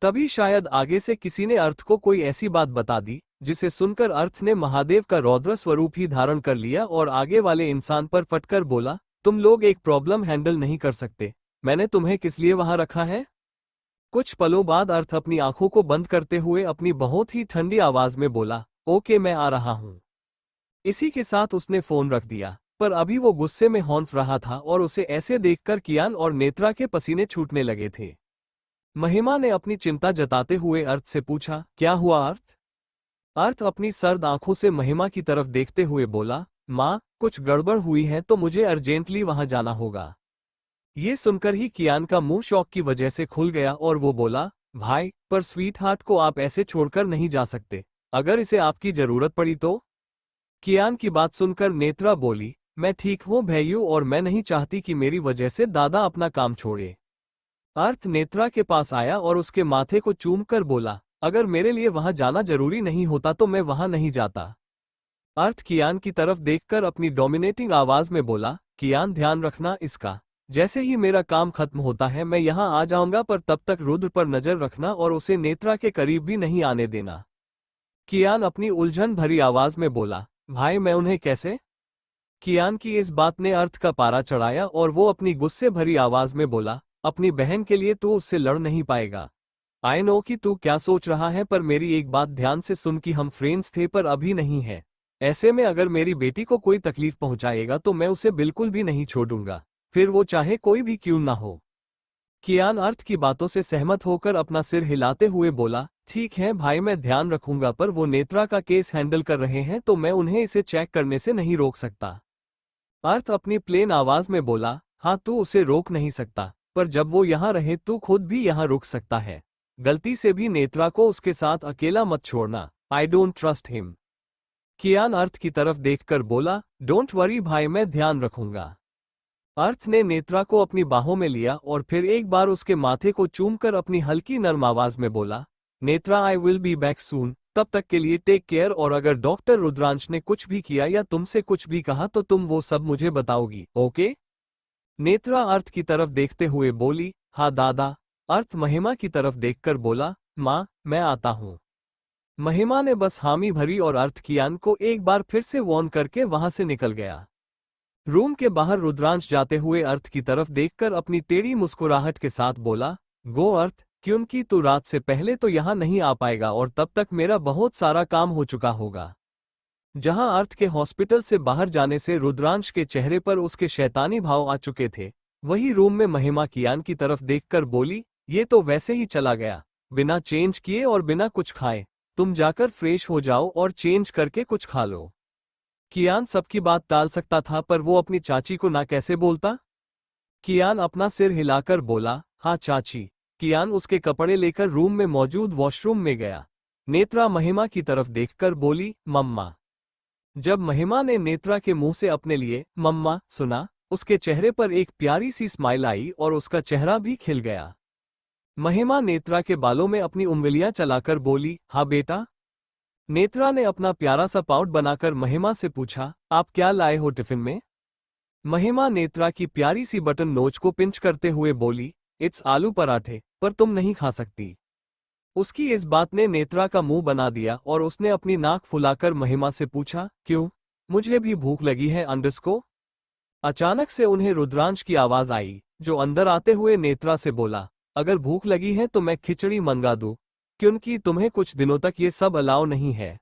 तभी शायद आगे से किसी ने अर्थ को कोई ऐसी बात बता दी जिसे सुनकर अर्थ ने महादेव का रौद्र स्वरूप ही धारण कर लिया और आगे वाले इंसान पर फटकर बोला, तुम लोग एक प्रॉब्लम हैंडल नहीं कर सकते, मैंने तुम्हें किस लिए वहां रखा है। कुछ पलों बाद अर्थ अपनी आंखों को बंद करते हुए अपनी बहुत ही ठंडी आवाज में बोला, ओके मैं आ रहा हूं। इसी के साथ उसने फोन रख दिया, पर अभी वो गुस्से में हौंफ रहा था और उसे ऐसे देखकर कियान और नेत्रा के पसीने छूटने लगे थे। महिमा ने अपनी चिंता जताते हुए अर्थ से पूछा, क्या हुआ अर्थ। अर्थ अपनी सर्द आंखों से महिमा की तरफ देखते हुए बोला, माँ कुछ गड़बड़ हुई है तो मुझे अर्जेंटली वहां जाना होगा। ये सुनकर ही कियान का मुंह शौक की वजह से खुल गया और वो बोला, भाई पर स्वीट हार्ट को आप ऐसे छोड़कर नहीं जा सकते, अगर इसे आपकी जरूरत पड़ी तो। कियान की बात सुनकर नेत्रा बोली, मैं ठीक हूँ भैयू और मैं नहीं चाहती कि मेरी वजह से दादा अपना काम छोड़े। अर्थ नेत्रा के पास आया और उसके माथे को चूमकर बोला, अगर मेरे लिए वहां जाना जरूरी नहीं होता तो मैं वहां नहीं जाता। अर्थ कियान की तरफ देखकर अपनी डोमिनेटिंग आवाज में बोला, कियान ध्यान रखना इसका, जैसे ही मेरा काम खत्म होता है मैं यहां आ जाऊंगा, पर तब तक रुद्र पर नजर रखना और उसे नेत्रा के करीब भी नहीं आने देना। कियान अपनी उलझन भरी आवाज में बोला, भाई मैं उन्हें कैसे। कियान की इस बात ने अर्थ का पारा चढ़ाया और वो अपनी गुस्से भरी आवाज में बोला, अपनी बहन के लिए तू उससे लड़ नहीं पाएगा। आई नो कि तू क्या सोच रहा है, पर मेरी एक बात ध्यान से सुन कि हम फ्रेंड्स थे पर अभी नहीं है। ऐसे में अगर मेरी बेटी को कोई तकलीफ पहुंचाएगा तो मैं उसे बिल्कुल भी नहीं छोड़ूंगा, फिर वो चाहे कोई भी क्यों ना हो। कियान अर्थ की बातों से सहमत होकर अपना सिर हिलाते हुए बोला, ठीक है भाई मैं ध्यान रखूंगा, पर वो नेत्रा का केस हैंडल कर रहे हैं तो मैं उन्हें इसे चेक करने से नहीं रोक सकता। अर्थ अपनी प्लेन आवाज में बोला, हाँ तू उसे रोक नहीं सकता, पर जब वो यहाँ रहे तू खुद भी यहाँ रुक सकता है। गलती से भी नेत्रा को उसके साथ अकेला मत छोड़ना, आई डोंट ट्रस्ट हिम। कियान अर्थ की तरफ देखकर बोला, डोंट वरी भाई मैं ध्यान रखूंगा। अर्थ ने नेत्रा को अपनी बाहों में लिया और फिर एक बार उसके माथे को चूमकर अपनी हल्की नर्म आवाज में बोला, Netra I will be back soon, तब तक के लिए टेक केयर, और अगर डॉक्टर रुद्रांश ने कुछ भी किया या तुमसे कुछ भी कहा तो तुम वो सब मुझे बताओगी, ओके। नेत्रा अर्थ की तरफ देखते हुए बोली, हाँ दादा। अर्थ महिमा की तरफ देखकर बोला, माँ मैं आता हूँ। महिमा ने बस हामी भरी और अर्थ कियान को एक बार फिर से वॉर्न करके वहां से निकल गया। रूम के बाहर रुद्रांश जाते हुए अर्थ की तरफ देखकर अपनी टेढ़ी मुस्कुराहट के साथ बोला, गो अर्थ, क्योंकि तू रात से पहले तो यहाँ नहीं आ पाएगा और तब तक मेरा बहुत सारा काम हो चुका होगा। जहां अर्थ के हॉस्पिटल से बाहर जाने से रुद्रांश के चेहरे पर उसके शैतानी भाव आ चुके थे, वही रूम में महिमा कियान की तरफ देखकर बोली, ये तो वैसे ही चला गया, बिना चेंज किए और बिना कुछ खाए। तुम जाकर फ्रेश हो जाओ और चेंज करके कुछ खा लो। कियान सबकी बात टाल सकता था पर वो अपनी चाची को ना कैसे बोलता। कियान अपना सिर हिलाकर बोला, हाँ चाची। कियान उसके कपड़े लेकर रूम में मौजूद वॉशरूम में गया। नेत्रा महिमा की तरफ देखकर बोली, मम्मा। जब महिमा ने नेत्रा के मुंह से अपने लिए मम्मा सुना, उसके चेहरे पर एक प्यारी सी स्माइल आई और उसका चेहरा भी खिल गया। महिमा नेत्रा के बालों में अपनी उंगलियां चलाकर बोली, हाँ बेटा। नेत्रा ने अपना प्यारा सा पाउट बनाकर महिमा से पूछा, आप क्या लाए हो टिफिन में? महिमा नेत्रा की प्यारी सी बटन नोच को पिंच करते हुए बोली, इट्स आलू पराठे, पर तुम नहीं खा सकती। उसकी इस बात ने नेत्रा का मुंह बना दिया और उसने अपनी नाक फुलाकर महिमा से पूछा, क्यों? मुझे भी भूख लगी है अंडरस्को। अचानक से उन्हें रुद्रांश की आवाज आई, जो अंदर आते हुए नेत्रा से बोला, अगर भूख लगी है तो मैं खिचड़ी मंगा दूं, क्योंकि तुम्हें कुछ दिनों तक ये सब अलाउ नहीं है।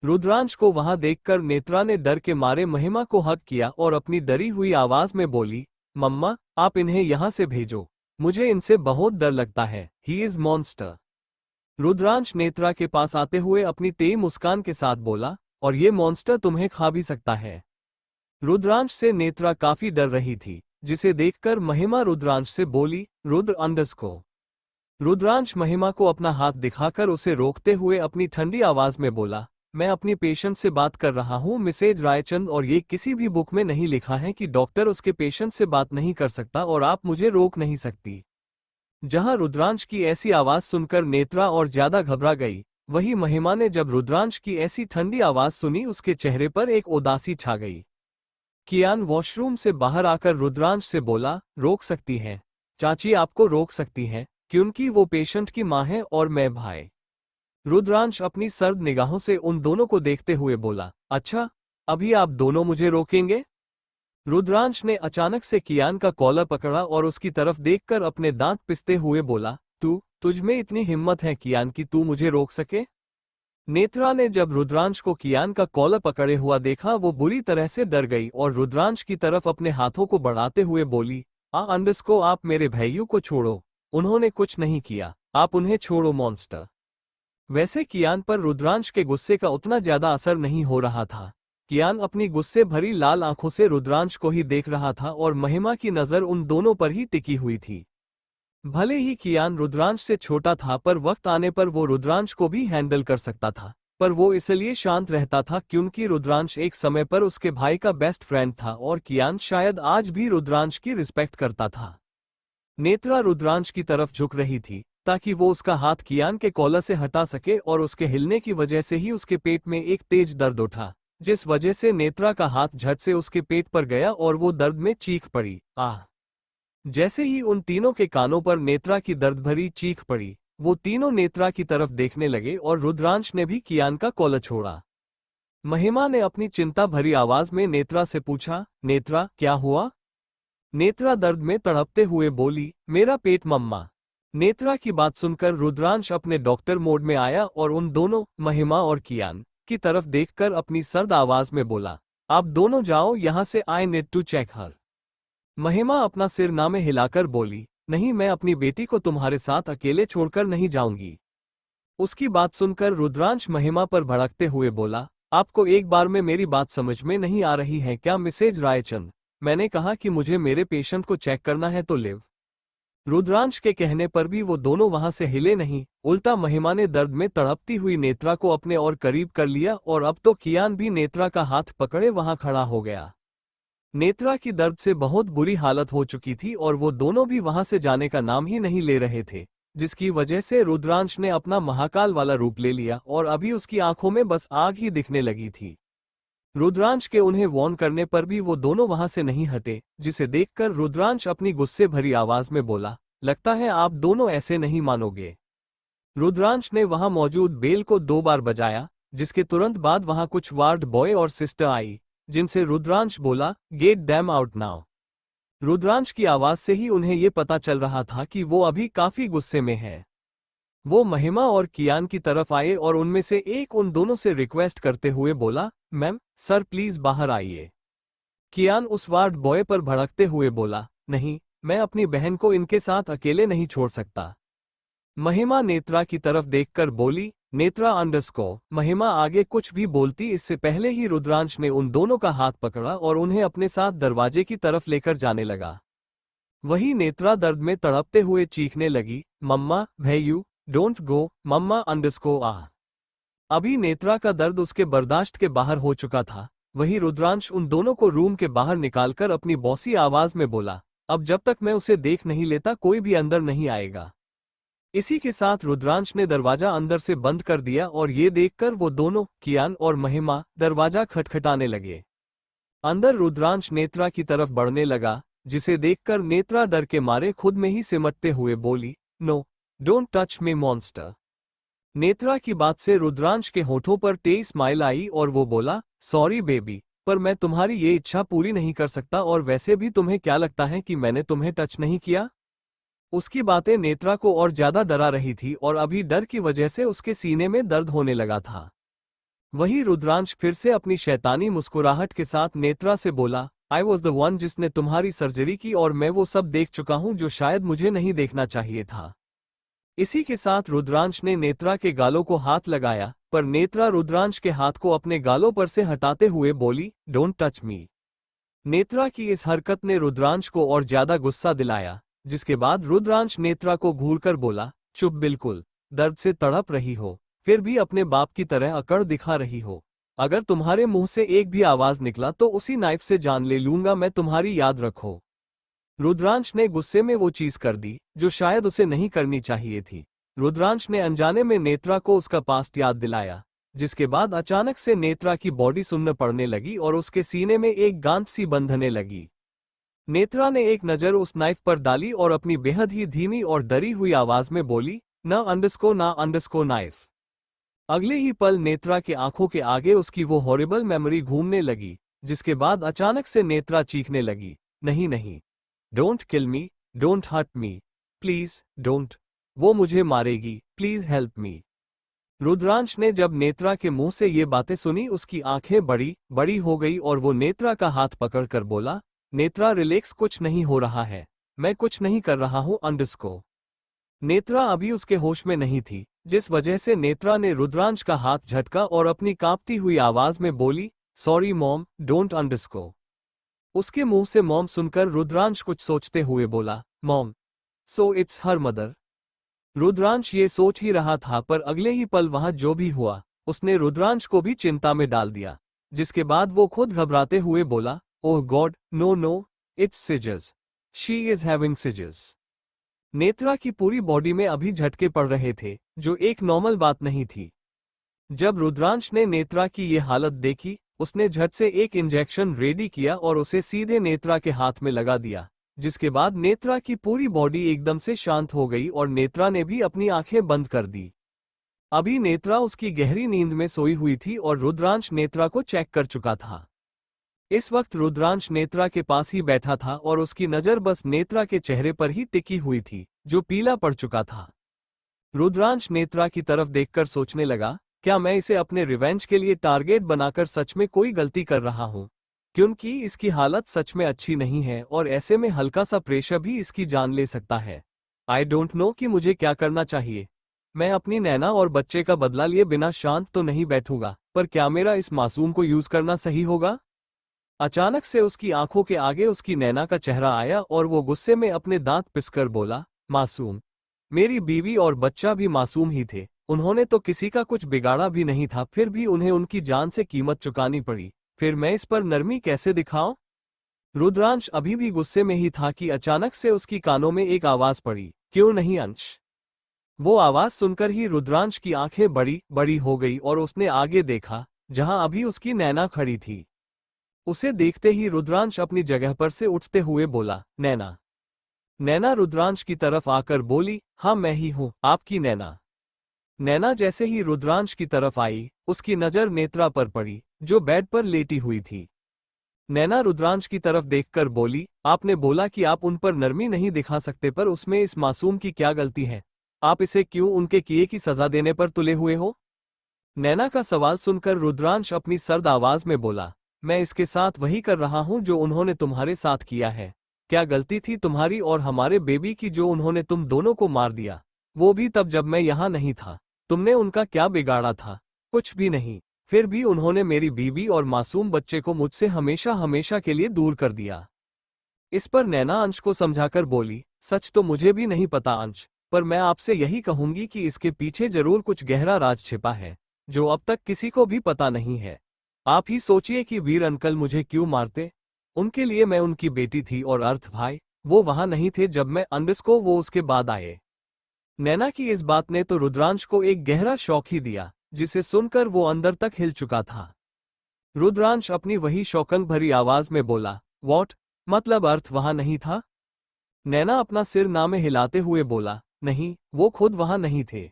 रुद्रांश को वहां देखकर नेत्रा ने डर के मारे महिमा को हक किया और अपनी डरी हुई आवाज में बोली, मम्मा, आप इन्हें यहां से भेजो, मुझे इनसे बहुत डर लगता है, he is monster. Rudransh Netra के पास आते हुए अपनी तेई मुस्कान के साथ बोला, और ये मॉन्स्टर तुम्हें खा भी सकता है। रुद्रांश से नेत्रा काफी डर रही थी, जिसे देखकर महिमा रुद्रांश से बोली, रुद्र अंडरस्को। रुद्रांश महिमा को अपना हाथ दिखाकर उसे रोकते हुए अपनी ठंडी आवाज में बोला, मैं अपनी पेशेंट से बात कर रहा हूं मिसेज रायचंद, और ये किसी भी बुक में नहीं लिखा है कि डॉक्टर उसके पेशेंट से बात नहीं कर सकता और आप मुझे रोक नहीं सकती। जहां रुद्रांश की ऐसी आवाज सुनकर नेत्रा और ज्यादा घबरा गई, वही महिमा ने जब रुद्रांश की ऐसी ठंडी आवाज सुनी उसके चेहरे पर एक उदासी छा गई। कियान वॉशरूम से बाहर आकर रुद्रांश से बोला, रोक सकती हैं चाची, आपको रोक सकती हैं, क्योंकि वो पेशेंट की मां है और मैं भाई। रुद्रांश अपनी सर्द निगाहों से उन दोनों को देखते हुए बोला, अच्छा, अभी आप दोनों मुझे रोकेंगे? रुद्रांश ने अचानक से कियान का कॉलर पकड़ा और उसकी तरफ देखकर अपने दांत पिसते हुए बोला, तुझ में इतनी हिम्मत है कियान कि तू मुझे रोक सके? नेत्रा ने जब रुद्रांश को कियान का कॉलर पकड़े हुआ देखा वो बुरी तरह से डर गई और रुद्रांश की तरफ अपने हाथों को बढ़ाते हुए बोली, अंडरस्को, आप मेरे भाइयों को छोड़ो, उन्होंने कुछ नहीं किया, आप उन्हें छोड़ो मॉन्स्टर। वैसे कियान पर रुद्रांश के गुस्से का उतना ज्यादा असर नहीं हो रहा था। कियान अपनी गुस्से भरी लाल आंखों से रुद्रांश को ही देख रहा था और महिमा की नजर उन दोनों पर ही टिकी हुई थी। भले ही कियान रुद्रांश से छोटा था पर वक्त आने पर वो रुद्रांश को भी हैंडल कर सकता था, पर वो इसलिए शांत रहता था क्योंकि रुद्रांश एक समय पर उसके भाई का बेस्ट फ्रेंड था और कियान शायद आज भी रुद्रांश की रिस्पेक्ट करता था। नेत्रा रुद्रांश की तरफ झुक रही थी ताकि वो उसका हाथ कियान के कॉलर से हटा सके और उसके हिलने की वजह से ही उसके पेट में एक तेज दर्द उठा, जिस वजह से नेत्रा का हाथ झट से उसके पेट पर गया और वो दर्द में चीख पड़ी, आह। जैसे ही उन तीनों के कानों पर नेत्रा की दर्द भरी चीख पड़ी, वो तीनों नेत्रा की तरफ देखने लगे और रुद्रांश ने भी कियान का कॉलर छोड़ा। महिमा ने अपनी चिंता भरी आवाज में नेत्रा से पूछा, नेत्रा, क्या हुआ? नेत्रा दर्द में तड़पते हुए बोली, मेरा पेट मम्मा। नेत्रा की बात सुनकर रुद्रांश अपने डॉक्टर मोड में आया और उन दोनों, महिमा और कियान, की तरफ देखकर अपनी सर्द आवाज में बोला, आप दोनों जाओ यहां से, आई नीड टू चेक हर। महिमा अपना सिर ना में हिलाकर बोली, नहीं, मैं अपनी बेटी को तुम्हारे साथ अकेले छोड़कर नहीं जाऊंगी। उसकी बात सुनकर रुद्रांश महिमा पर भड़कते हुए बोला, आपको एक बार में मेरी बात समझ में नहीं आ रही है क्या मिसेज रायचंद? मैंने कहा कि मुझे मेरे पेशेंट को चेक करना है तो लिव। रुद्रांश के कहने पर भी वो दोनों वहां से हिले नहीं, उल्टा महिमा ने दर्द में तड़पती हुई नेत्रा को अपने और करीब कर लिया और अब तो कियान भी नेत्रा का हाथ पकड़े वहां खड़ा हो गया। नेत्रा की दर्द से बहुत बुरी हालत हो चुकी थी और वो दोनों भी वहां से जाने का नाम ही नहीं ले रहे थे, जिसकी वजह से रुद्रांश ने अपना महाकाल वाला रूप ले लिया और अभी उसकी आंखों में बस आग ही दिखने लगी थी। रुद्रांश के उन्हें वॉर्न करने पर भी वो दोनों वहां से नहीं हटे, जिसे देखकर रुद्रांश अपनी गुस्से भरी आवाज में बोला, लगता है आप दोनों ऐसे नहीं मानोगे। रुद्रांश ने वहां मौजूद बेल को 2 बार बजाया, जिसके तुरंत बाद वहां कुछ वार्ड बॉय और सिस्टर आई, जिनसे रुद्रांश बोला, get them out now. Rudransh की आवाज से ही उन्हें ये पता चल रहा था कि वो अभी काफी गुस्से में है। वो महिमा और कियान की तरफ आए और उनमें से एक उन दोनों से रिक्वेस्ट करते हुए बोला, मैम, सर प्लीज बाहर आइए। कियान उस वार्ड बॉय पर भड़कते हुए बोला, नहीं, मैं अपनी बहन को इनके साथ अकेले नहीं छोड़ सकता। महिमा नेत्रा की तरफ देखकर बोली, नेत्रा अंडरस्कोर। महिमा आगे कुछ भी बोलती इससे पहले ही रुद्रांश ने उन दोनों का हाथ पकड़ा और उन्हें अपने साथ दरवाजे की तरफ लेकर जाने लगा। वही नेत्रा दर्द में तड़पते हुए चीखने लगी, मम्मा, Bhaiyu, don't go, mamma underscore आ। अभी नेत्रा का दर्द उसके बर्दाश्त के बाहर हो चुका था। वही रुद्रांश उन दोनों को रूम के बाहर निकालकर अपनी बॉसी आवाज में बोला, अब जब तक मैं उसे देख नहीं लेता कोई भी अंदर नहीं आएगा। इसी के साथ रुद्रांश ने दरवाजा अंदर से बंद कर दिया और ये देखकर वो दोनों, कियान और महिमा, दरवाजा खटखटाने लगे। अंदर रुद्रांश नेत्रा की तरफ बढ़ने लगा, जिसे देखकर नेत्रा डर के मारे खुद में ही सिमटते हुए बोली, no, don't touch me monster. Netra की बात से रुद्रांश के होठों पर तेज स्माइल आई और वो बोला, सॉरी बेबी, पर मैं तुम्हारी ये इच्छा पूरी नहीं कर सकता, और वैसे भी तुम्हें क्या लगता है कि मैंने तुम्हें टच नहीं किया? उसकी बातें नेत्रा को और ज्यादा डरा रही थी और अभी डर की वजह से उसके सीने में दर्द होने लगा था। वही रुद्रांश फिर से अपनी शैतानी मुस्कुराहट के साथ नेत्रा से बोला, आई वॉज द वन जिसने तुम्हारी सर्जरी की और मैं वो सब देख चुका हूं जो शायद मुझे नहीं देखना चाहिए था। इसी के साथ रुद्रांश ने नेत्रा के गालों को हाथ लगाया, पर नेत्रा रुद्रांश के हाथ को अपने गालों पर से हटाते हुए बोली, डोंट टच मी। नेत्रा की इस हरकत ने रुद्रांश को और ज्यादा गुस्सा दिलाया, जिसके बाद रुद्रांश नेत्रा को घूरकर बोला, चुप, बिल्कुल दर्द से तड़प रही हो, फिर भी अपने बाप की तरह अकड़ दिखा रही हो। अगर तुम्हारे मुंह से एक भी आवाज निकला तो उसी नाइफ से जान ले लूंगा मैं तुम्हारी, याद रखो। रुद्रांश ने गुस्से में वो चीज कर दी जो शायद उसे नहीं करनी चाहिए थी। रुद्रांश ने अनजाने में नेत्रा को उसका पास्ट याद दिलाया, जिसके बाद अचानक से नेत्रा की बॉडी सुन्न पड़ने लगी और उसके सीने में एक गांठ सी बंधने लगी। नेत्रा ने एक नजर उस नाइफ पर डाली और अपनी बेहद ही धीमी और डरी हुई आवाज में बोली, न अंडरस्को नाइफ। अगले ही पल नेत्रा के आंखों के आगे उसकी वो हॉरिबल मेमोरी घूमने लगी, जिसके बाद अचानक से नेत्रा चीखने लगी, नहीं नहीं, don't kill me, don't hurt me, please don't, वो मुझे मारेगी, प्लीज हेल्प मी। रुद्रांश ने जब नेत्रा के मुंह से ये बातें सुनी उसकी आंखें बड़ी बड़ी हो गई और वो नेत्रा का हाथ पकड़कर बोला, नेत्रा रिलैक्स, कुछ नहीं हो रहा है, मैं कुछ नहीं कर रहा हूं अंडरस्को। नेत्रा अभी उसके होश में नहीं थी, जिस वजह से नेत्रा ने रुद्रांश का हाथ झटका और अपनी कांपती हुई आवाज में बोली, सॉरी मॉम, डोंट अंडरस्को। उसके मुंह से मॉम सुनकर रुद्रांश कुछ सोचते हुए बोला, mom, so it's her mother. Rudransh ये सोच ही रहा था, पर अगले ही पल वहां जो भी हुआ उसने रुद्रांश को भी चिंता में डाल दिया, जिसके बाद वो खुद घबराते हुए बोला, oh God, no no, it's seizures, she is having seizures. Netra की पूरी बॉडी में अभी झटके पड़ रहे थे, जो एक नॉर्मल बात नहीं थी। जब रुद्रांश ने नेत्रा की ये हालत देखी, उसने झट से एक इंजेक्शन रेडी किया और उसे सीधे नेत्रा के हाथ में लगा दिया, जिसके बाद नेत्रा की पूरी बॉडी एकदम से शांत हो गई और नेत्रा ने भी अपनी आंखें बंद कर दी। अभी नेत्रा उसकी गहरी नींद में सोई हुई थी और रुद्रांश नेत्रा को चेक कर चुका था। इस वक्त रुद्रांश नेत्रा के पास ही बैठा था और उसकी नजर बस नेत्रा के चेहरे पर ही टिकी हुई थी, जो पीला पड़ चुका था। रुद्रांश नेत्रा की तरफ देखकर सोचने लगा, क्या मैं इसे अपने रिवेंज के लिए टारगेट बनाकर सच में कोई गलती कर रहा हूं? क्योंकि इसकी हालत सच में अच्छी नहीं है और ऐसे में हल्का सा प्रेशर भी इसकी जान ले सकता है। आई डोंट नो कि मुझे क्या करना चाहिए। मैं अपनी नैना और बच्चे का बदला लिए बिना शांत तो नहीं बैठूंगा, पर क्या मेरा इस मासूम को यूज करना सही होगा? अचानक से उसकी आंखों के आगे उसकी नैना का चेहरा आया और वो गुस्से में अपने दांत पिसकर बोला, मासूम? मेरी बीवी और बच्चा भी मासूम ही थे, उन्होंने तो किसी का कुछ बिगाड़ा भी नहीं था, फिर भी उन्हें उनकी जान से कीमत चुकानी पड़ी, फिर मैं इस पर नरमी कैसे दिखाऊं? रुद्रांश अभी भी गुस्से में ही था कि अचानक से उसकी कानों में एक आवाज पड़ी, क्यों नहीं अंश? वो आवाज सुनकर ही रुद्रांश की आंखें बड़ी बड़ी हो गई और उसने आगे देखा, जहां अभी उसकी नैना खड़ी थी। उसे देखते ही रुद्रांश अपनी जगह पर से उठते हुए बोला, नैना। नैना रुद्रांश की तरफ आकर बोली, हाँ मैं ही हूं, आपकी नैना। नैना जैसे ही रुद्रांश की तरफ आई, उसकी नजर नेत्रा पर पड़ी, जो बेड पर लेटी हुई थी। नैना रुद्रांश की तरफ देखकर बोली, आपने बोला कि आप उन पर नरमी नहीं दिखा सकते, पर उसमें इस मासूम की क्या गलती है? आप इसे क्यों उनके किए की सजा देने पर तुले हुए हो? नैना का सवाल सुनकर रुद्रांश अपनी सर्द आवाज में बोला, मैं इसके साथ वही कर रहा हूं जो उन्होंने तुम्हारे साथ किया है। क्या गलती थी तुम्हारी और हमारे बेबी की जो उन्होंने तुम दोनों को मार दिया? वो भी तब जब मैं यहां नहीं था। तुमने उनका क्या बिगाड़ा था? कुछ भी नहीं। फिर भी उन्होंने मेरी बीवी और मासूम बच्चे को मुझसे हमेशा हमेशा के लिए दूर कर दिया। इस पर नैना अंश को समझाकर बोली, सच तो मुझे भी नहीं पता अंश, पर मैं आपसे यही कहूंगी कि इसके पीछे जरूर कुछ गहरा राज छिपा है, जो अब तक किसी को भी पता नहीं है। आप ही सोचिए कि वीर अंकल मुझे क्यों मारते? उनके लिए मैं उनकी बेटी थी और अर्थ भाई, वो वहां नहीं थे जब मैं अंडस को वो उसके बाद आए। नैना की इस बात ने तो रुद्रांश को एक गहरा शौक ही दिया, जिसे सुनकर वो अंदर तक हिल चुका था। रुद्रांश अपनी वही शौकन भरी आवाज में बोला, वॉट? मतलब अर्थ वहां नहीं था? नैना अपना सिर ना में हिलाते हुए बोला, नहीं, वो खुद वहां नहीं थे।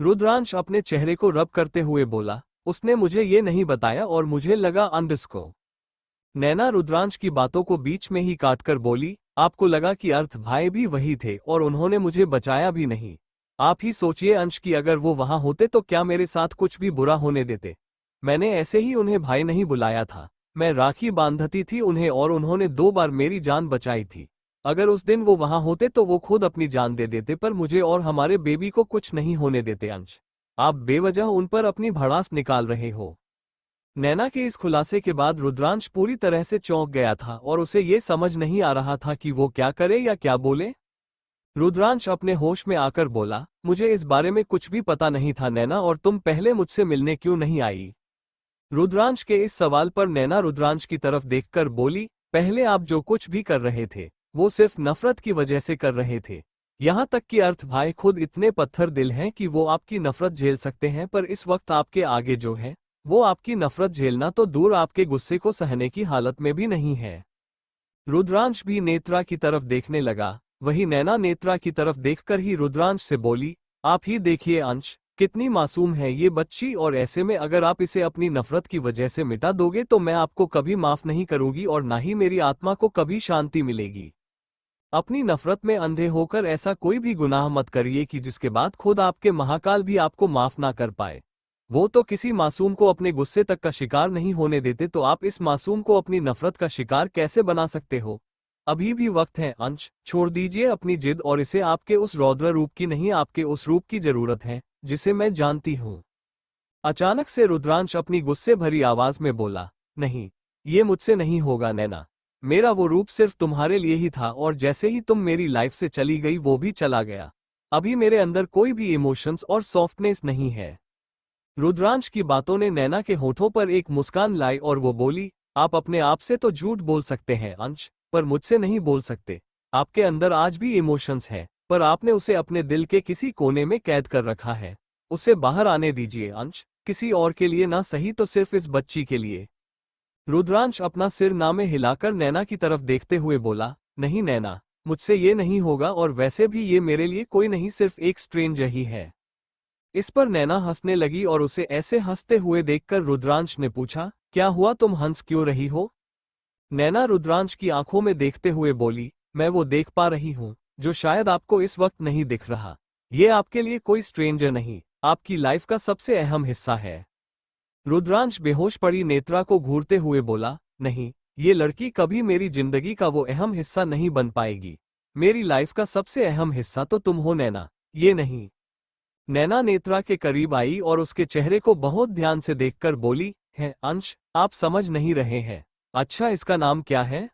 रुद्रांश अपने चेहरे को रब करते हुए बोला, उसने मुझे ये नहीं बताया और मुझे लगा अंडस को। नैना रुद्रांश की बातों को बीच में ही काटकर बोली, आपको लगा कि अर्थ भाई भी वही थे और उन्होंने मुझे बचाया भी नहीं। आप ही सोचिए अंश की अगर वो वहां होते तो क्या मेरे साथ कुछ भी बुरा होने देते? मैंने ऐसे ही उन्हें भाई नहीं बुलाया था। मैं राखी बांधती थी उन्हें और उन्होंने 2 बार मेरी जान बचाई थी। अगर उस दिन वो वहां होते तो वो खुद अपनी जान दे देते, पर मुझे और हमारे बेबी को कुछ नहीं होने देते अंश। आप बेवजह उन पर अपनी भड़ास निकाल रहे हो। नैना के इस खुलासे के बाद रुद्रांश पूरी तरह से चौंक गया था और उसे ये समझ नहीं आ रहा था कि वो क्या करे या क्या बोले। रुद्रांश अपने होश में आकर बोला, मुझे इस बारे में कुछ भी पता नहीं था नैना, और तुम पहले मुझसे मिलने क्यों नहीं आई? रुद्रांश के इस सवाल पर नैना रुद्रांश की तरफ देखकर बोली, पहले आप जो कुछ भी कर रहे थे वो सिर्फ नफरत की वजह से कर रहे थे। यहां तक कि अर्थ भाई खुद इतने पत्थर दिल हैं कि वो आपकी नफरत झेल सकते हैं, पर इस वक्त आपके आगे जो है वो आपकी नफरत झेलना तो दूर आपके गुस्से को सहने की हालत में भी नहीं है। रुद्रांश भी नेत्रा की तरफ देखने लगा। वही नैना नेत्रा की तरफ देखकर ही रुद्रांश से बोली, आप ही देखिए अंश, कितनी मासूम है ये बच्ची, और ऐसे में अगर आप इसे अपनी नफरत की वजह से मिटा दोगे तो मैं आपको कभी माफ नहीं करूंगी और ना ही मेरी आत्मा को कभी शांति मिलेगी। अपनी नफरत में अंधे होकर ऐसा कोई भी गुनाह मत करिए कि जिसके बाद खुद आपके महाकाल भी आपको माफ ना कर पाए। वो तो किसी मासूम को अपने गुस्से तक का शिकार नहीं होने देते, तो आप इस मासूम को अपनी नफरत का शिकार कैसे बना सकते हो? अभी भी वक्त है अंश, छोड़ दीजिए अपनी जिद और इसे आपके उस रौद्र रूप की नहीं, आपके उस रूप की जरूरत है जिसे मैं जानती हूँ। अचानक से रुद्रांश अपनी गुस्से भरी आवाज में बोला, नहीं, ये मुझसे नहीं होगा नैना। मेरा वो रूप सिर्फ तुम्हारे लिए ही था और जैसे ही तुम मेरी लाइफ से चली गई वो भी चला गया। अभी मेरे अंदर कोई भी इमोशंस और सॉफ्टनेस नहीं है। रुद्रांश की बातों ने नैना के होठों पर एक मुस्कान लाई और वो बोली, आप अपने आप से तो झूठ बोल सकते हैं अंश, पर मुझसे नहीं बोल सकते। आपके अंदर आज भी इमोशंस है, पर आपने उसे अपने दिल के किसी कोने में कैद कर रखा है। उसे बाहर आने दीजिए अंश, किसी और के लिए ना सही तो सिर्फ इस बच्ची के लिए। रुद्रांश अपना सिर ना में हिलाकर नैना की तरफ देखते हुए बोला, नहीं नैना, मुझसे ये नहीं होगा, और वैसे भी ये मेरे लिए कोई नहीं, सिर्फ एक स्ट्रेंजर ही है। इस पर नैना हंसने लगी और उसे ऐसे हंसते हुए देखकर रुद्रांश ने पूछा, क्या हुआ, तुम हंस क्यों रही हो? नैना रुद्रांश की आंखों में देखते हुए बोली, मैं वो देख पा रही हूँ जो शायद आपको इस वक्त नहीं दिख रहा। ये आपके लिए कोई स्ट्रेंजर नहीं, आपकी लाइफ का सबसे अहम हिस्सा है। रुद्रांश बेहोश पड़ी नेत्रा को घूरते हुए बोला, नहीं, ये लड़की कभी मेरी जिंदगी का वो अहम हिस्सा नहीं बन पाएगी। मेरी लाइफ का सबसे अहम हिस्सा तो तुम हो नैना, ये नहीं। नैना नेत्रा के करीब आई और उसके चेहरे को बहुत ध्यान से देखकर बोली, है अंश, आप समझ नहीं रहे हैं। अच्छा, इसका नाम क्या है?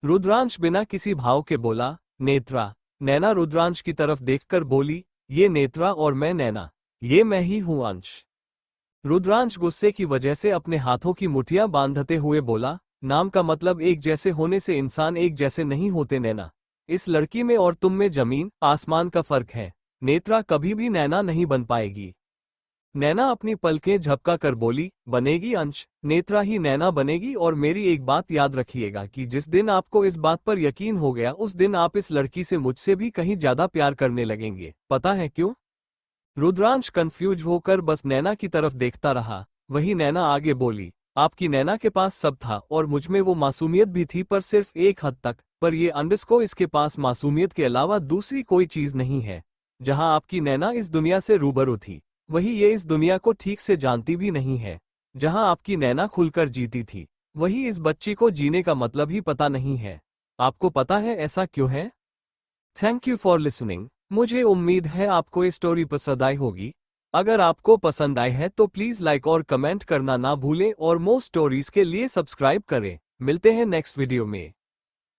रुद्रांश बिना किसी भाव के बोला, नेत्रा। नैना रुद्रांश की तरफ देखकर बोली, ये नेत्रा और मैं नैना, ये मैं ही हूं अंश। रुद्रांश गुस्से की वजह से अपने हाथों की मुठियां बांधते हुए बोला, नाम का मतलब एक जैसे होने से इंसान एक जैसे नहीं होते नैना। इस लड़की में और तुम में जमीन आसमान का फर्क है। नेत्रा कभी भी नैना नहीं बन पाएगी। नैना अपनी पलकें झपका कर बोली, बनेगी अंश, नेत्रा ही नैना बनेगी, और मेरी एक बात याद रखिएगा कि जिस दिन आपको इस बात पर यकीन हो गया उस दिन आप इस लड़की से मुझसे भी कहीं ज्यादा प्यार करने लगेंगे। पता है क्यों? रुद्रांश कंफ्यूज होकर बस नैना की तरफ देखता रहा। वही नैना आगे बोली, आपकी नैना के पास सब था और मुझमें वो मासूमियत भी थी, पर सिर्फ एक हद तक। पर ये अंडरस्को इसके पास मासूमियत के अलावा दूसरी कोई चीज नहीं है। जहां आपकी नैना इस दुनिया से रूबरू थी, वही ये इस दुनिया को ठीक से जानती भी नहीं है। जहां आपकी नैना खुलकर जीती थी, वही इस बच्ची को जीने का मतलब ही पता नहीं है। आपको पता है ऐसा क्यों है? Thank you for listening. मुझे उम्मीद है आपको ये स्टोरी पसंद आई होगी। अगर आपको पसंद आई है तो प्लीज लाइक और कमेंट करना ना भूलें और मोर स्टोरीज के लिए सब्सक्राइब करें। मिलते हैं नेक्स्ट वीडियो में।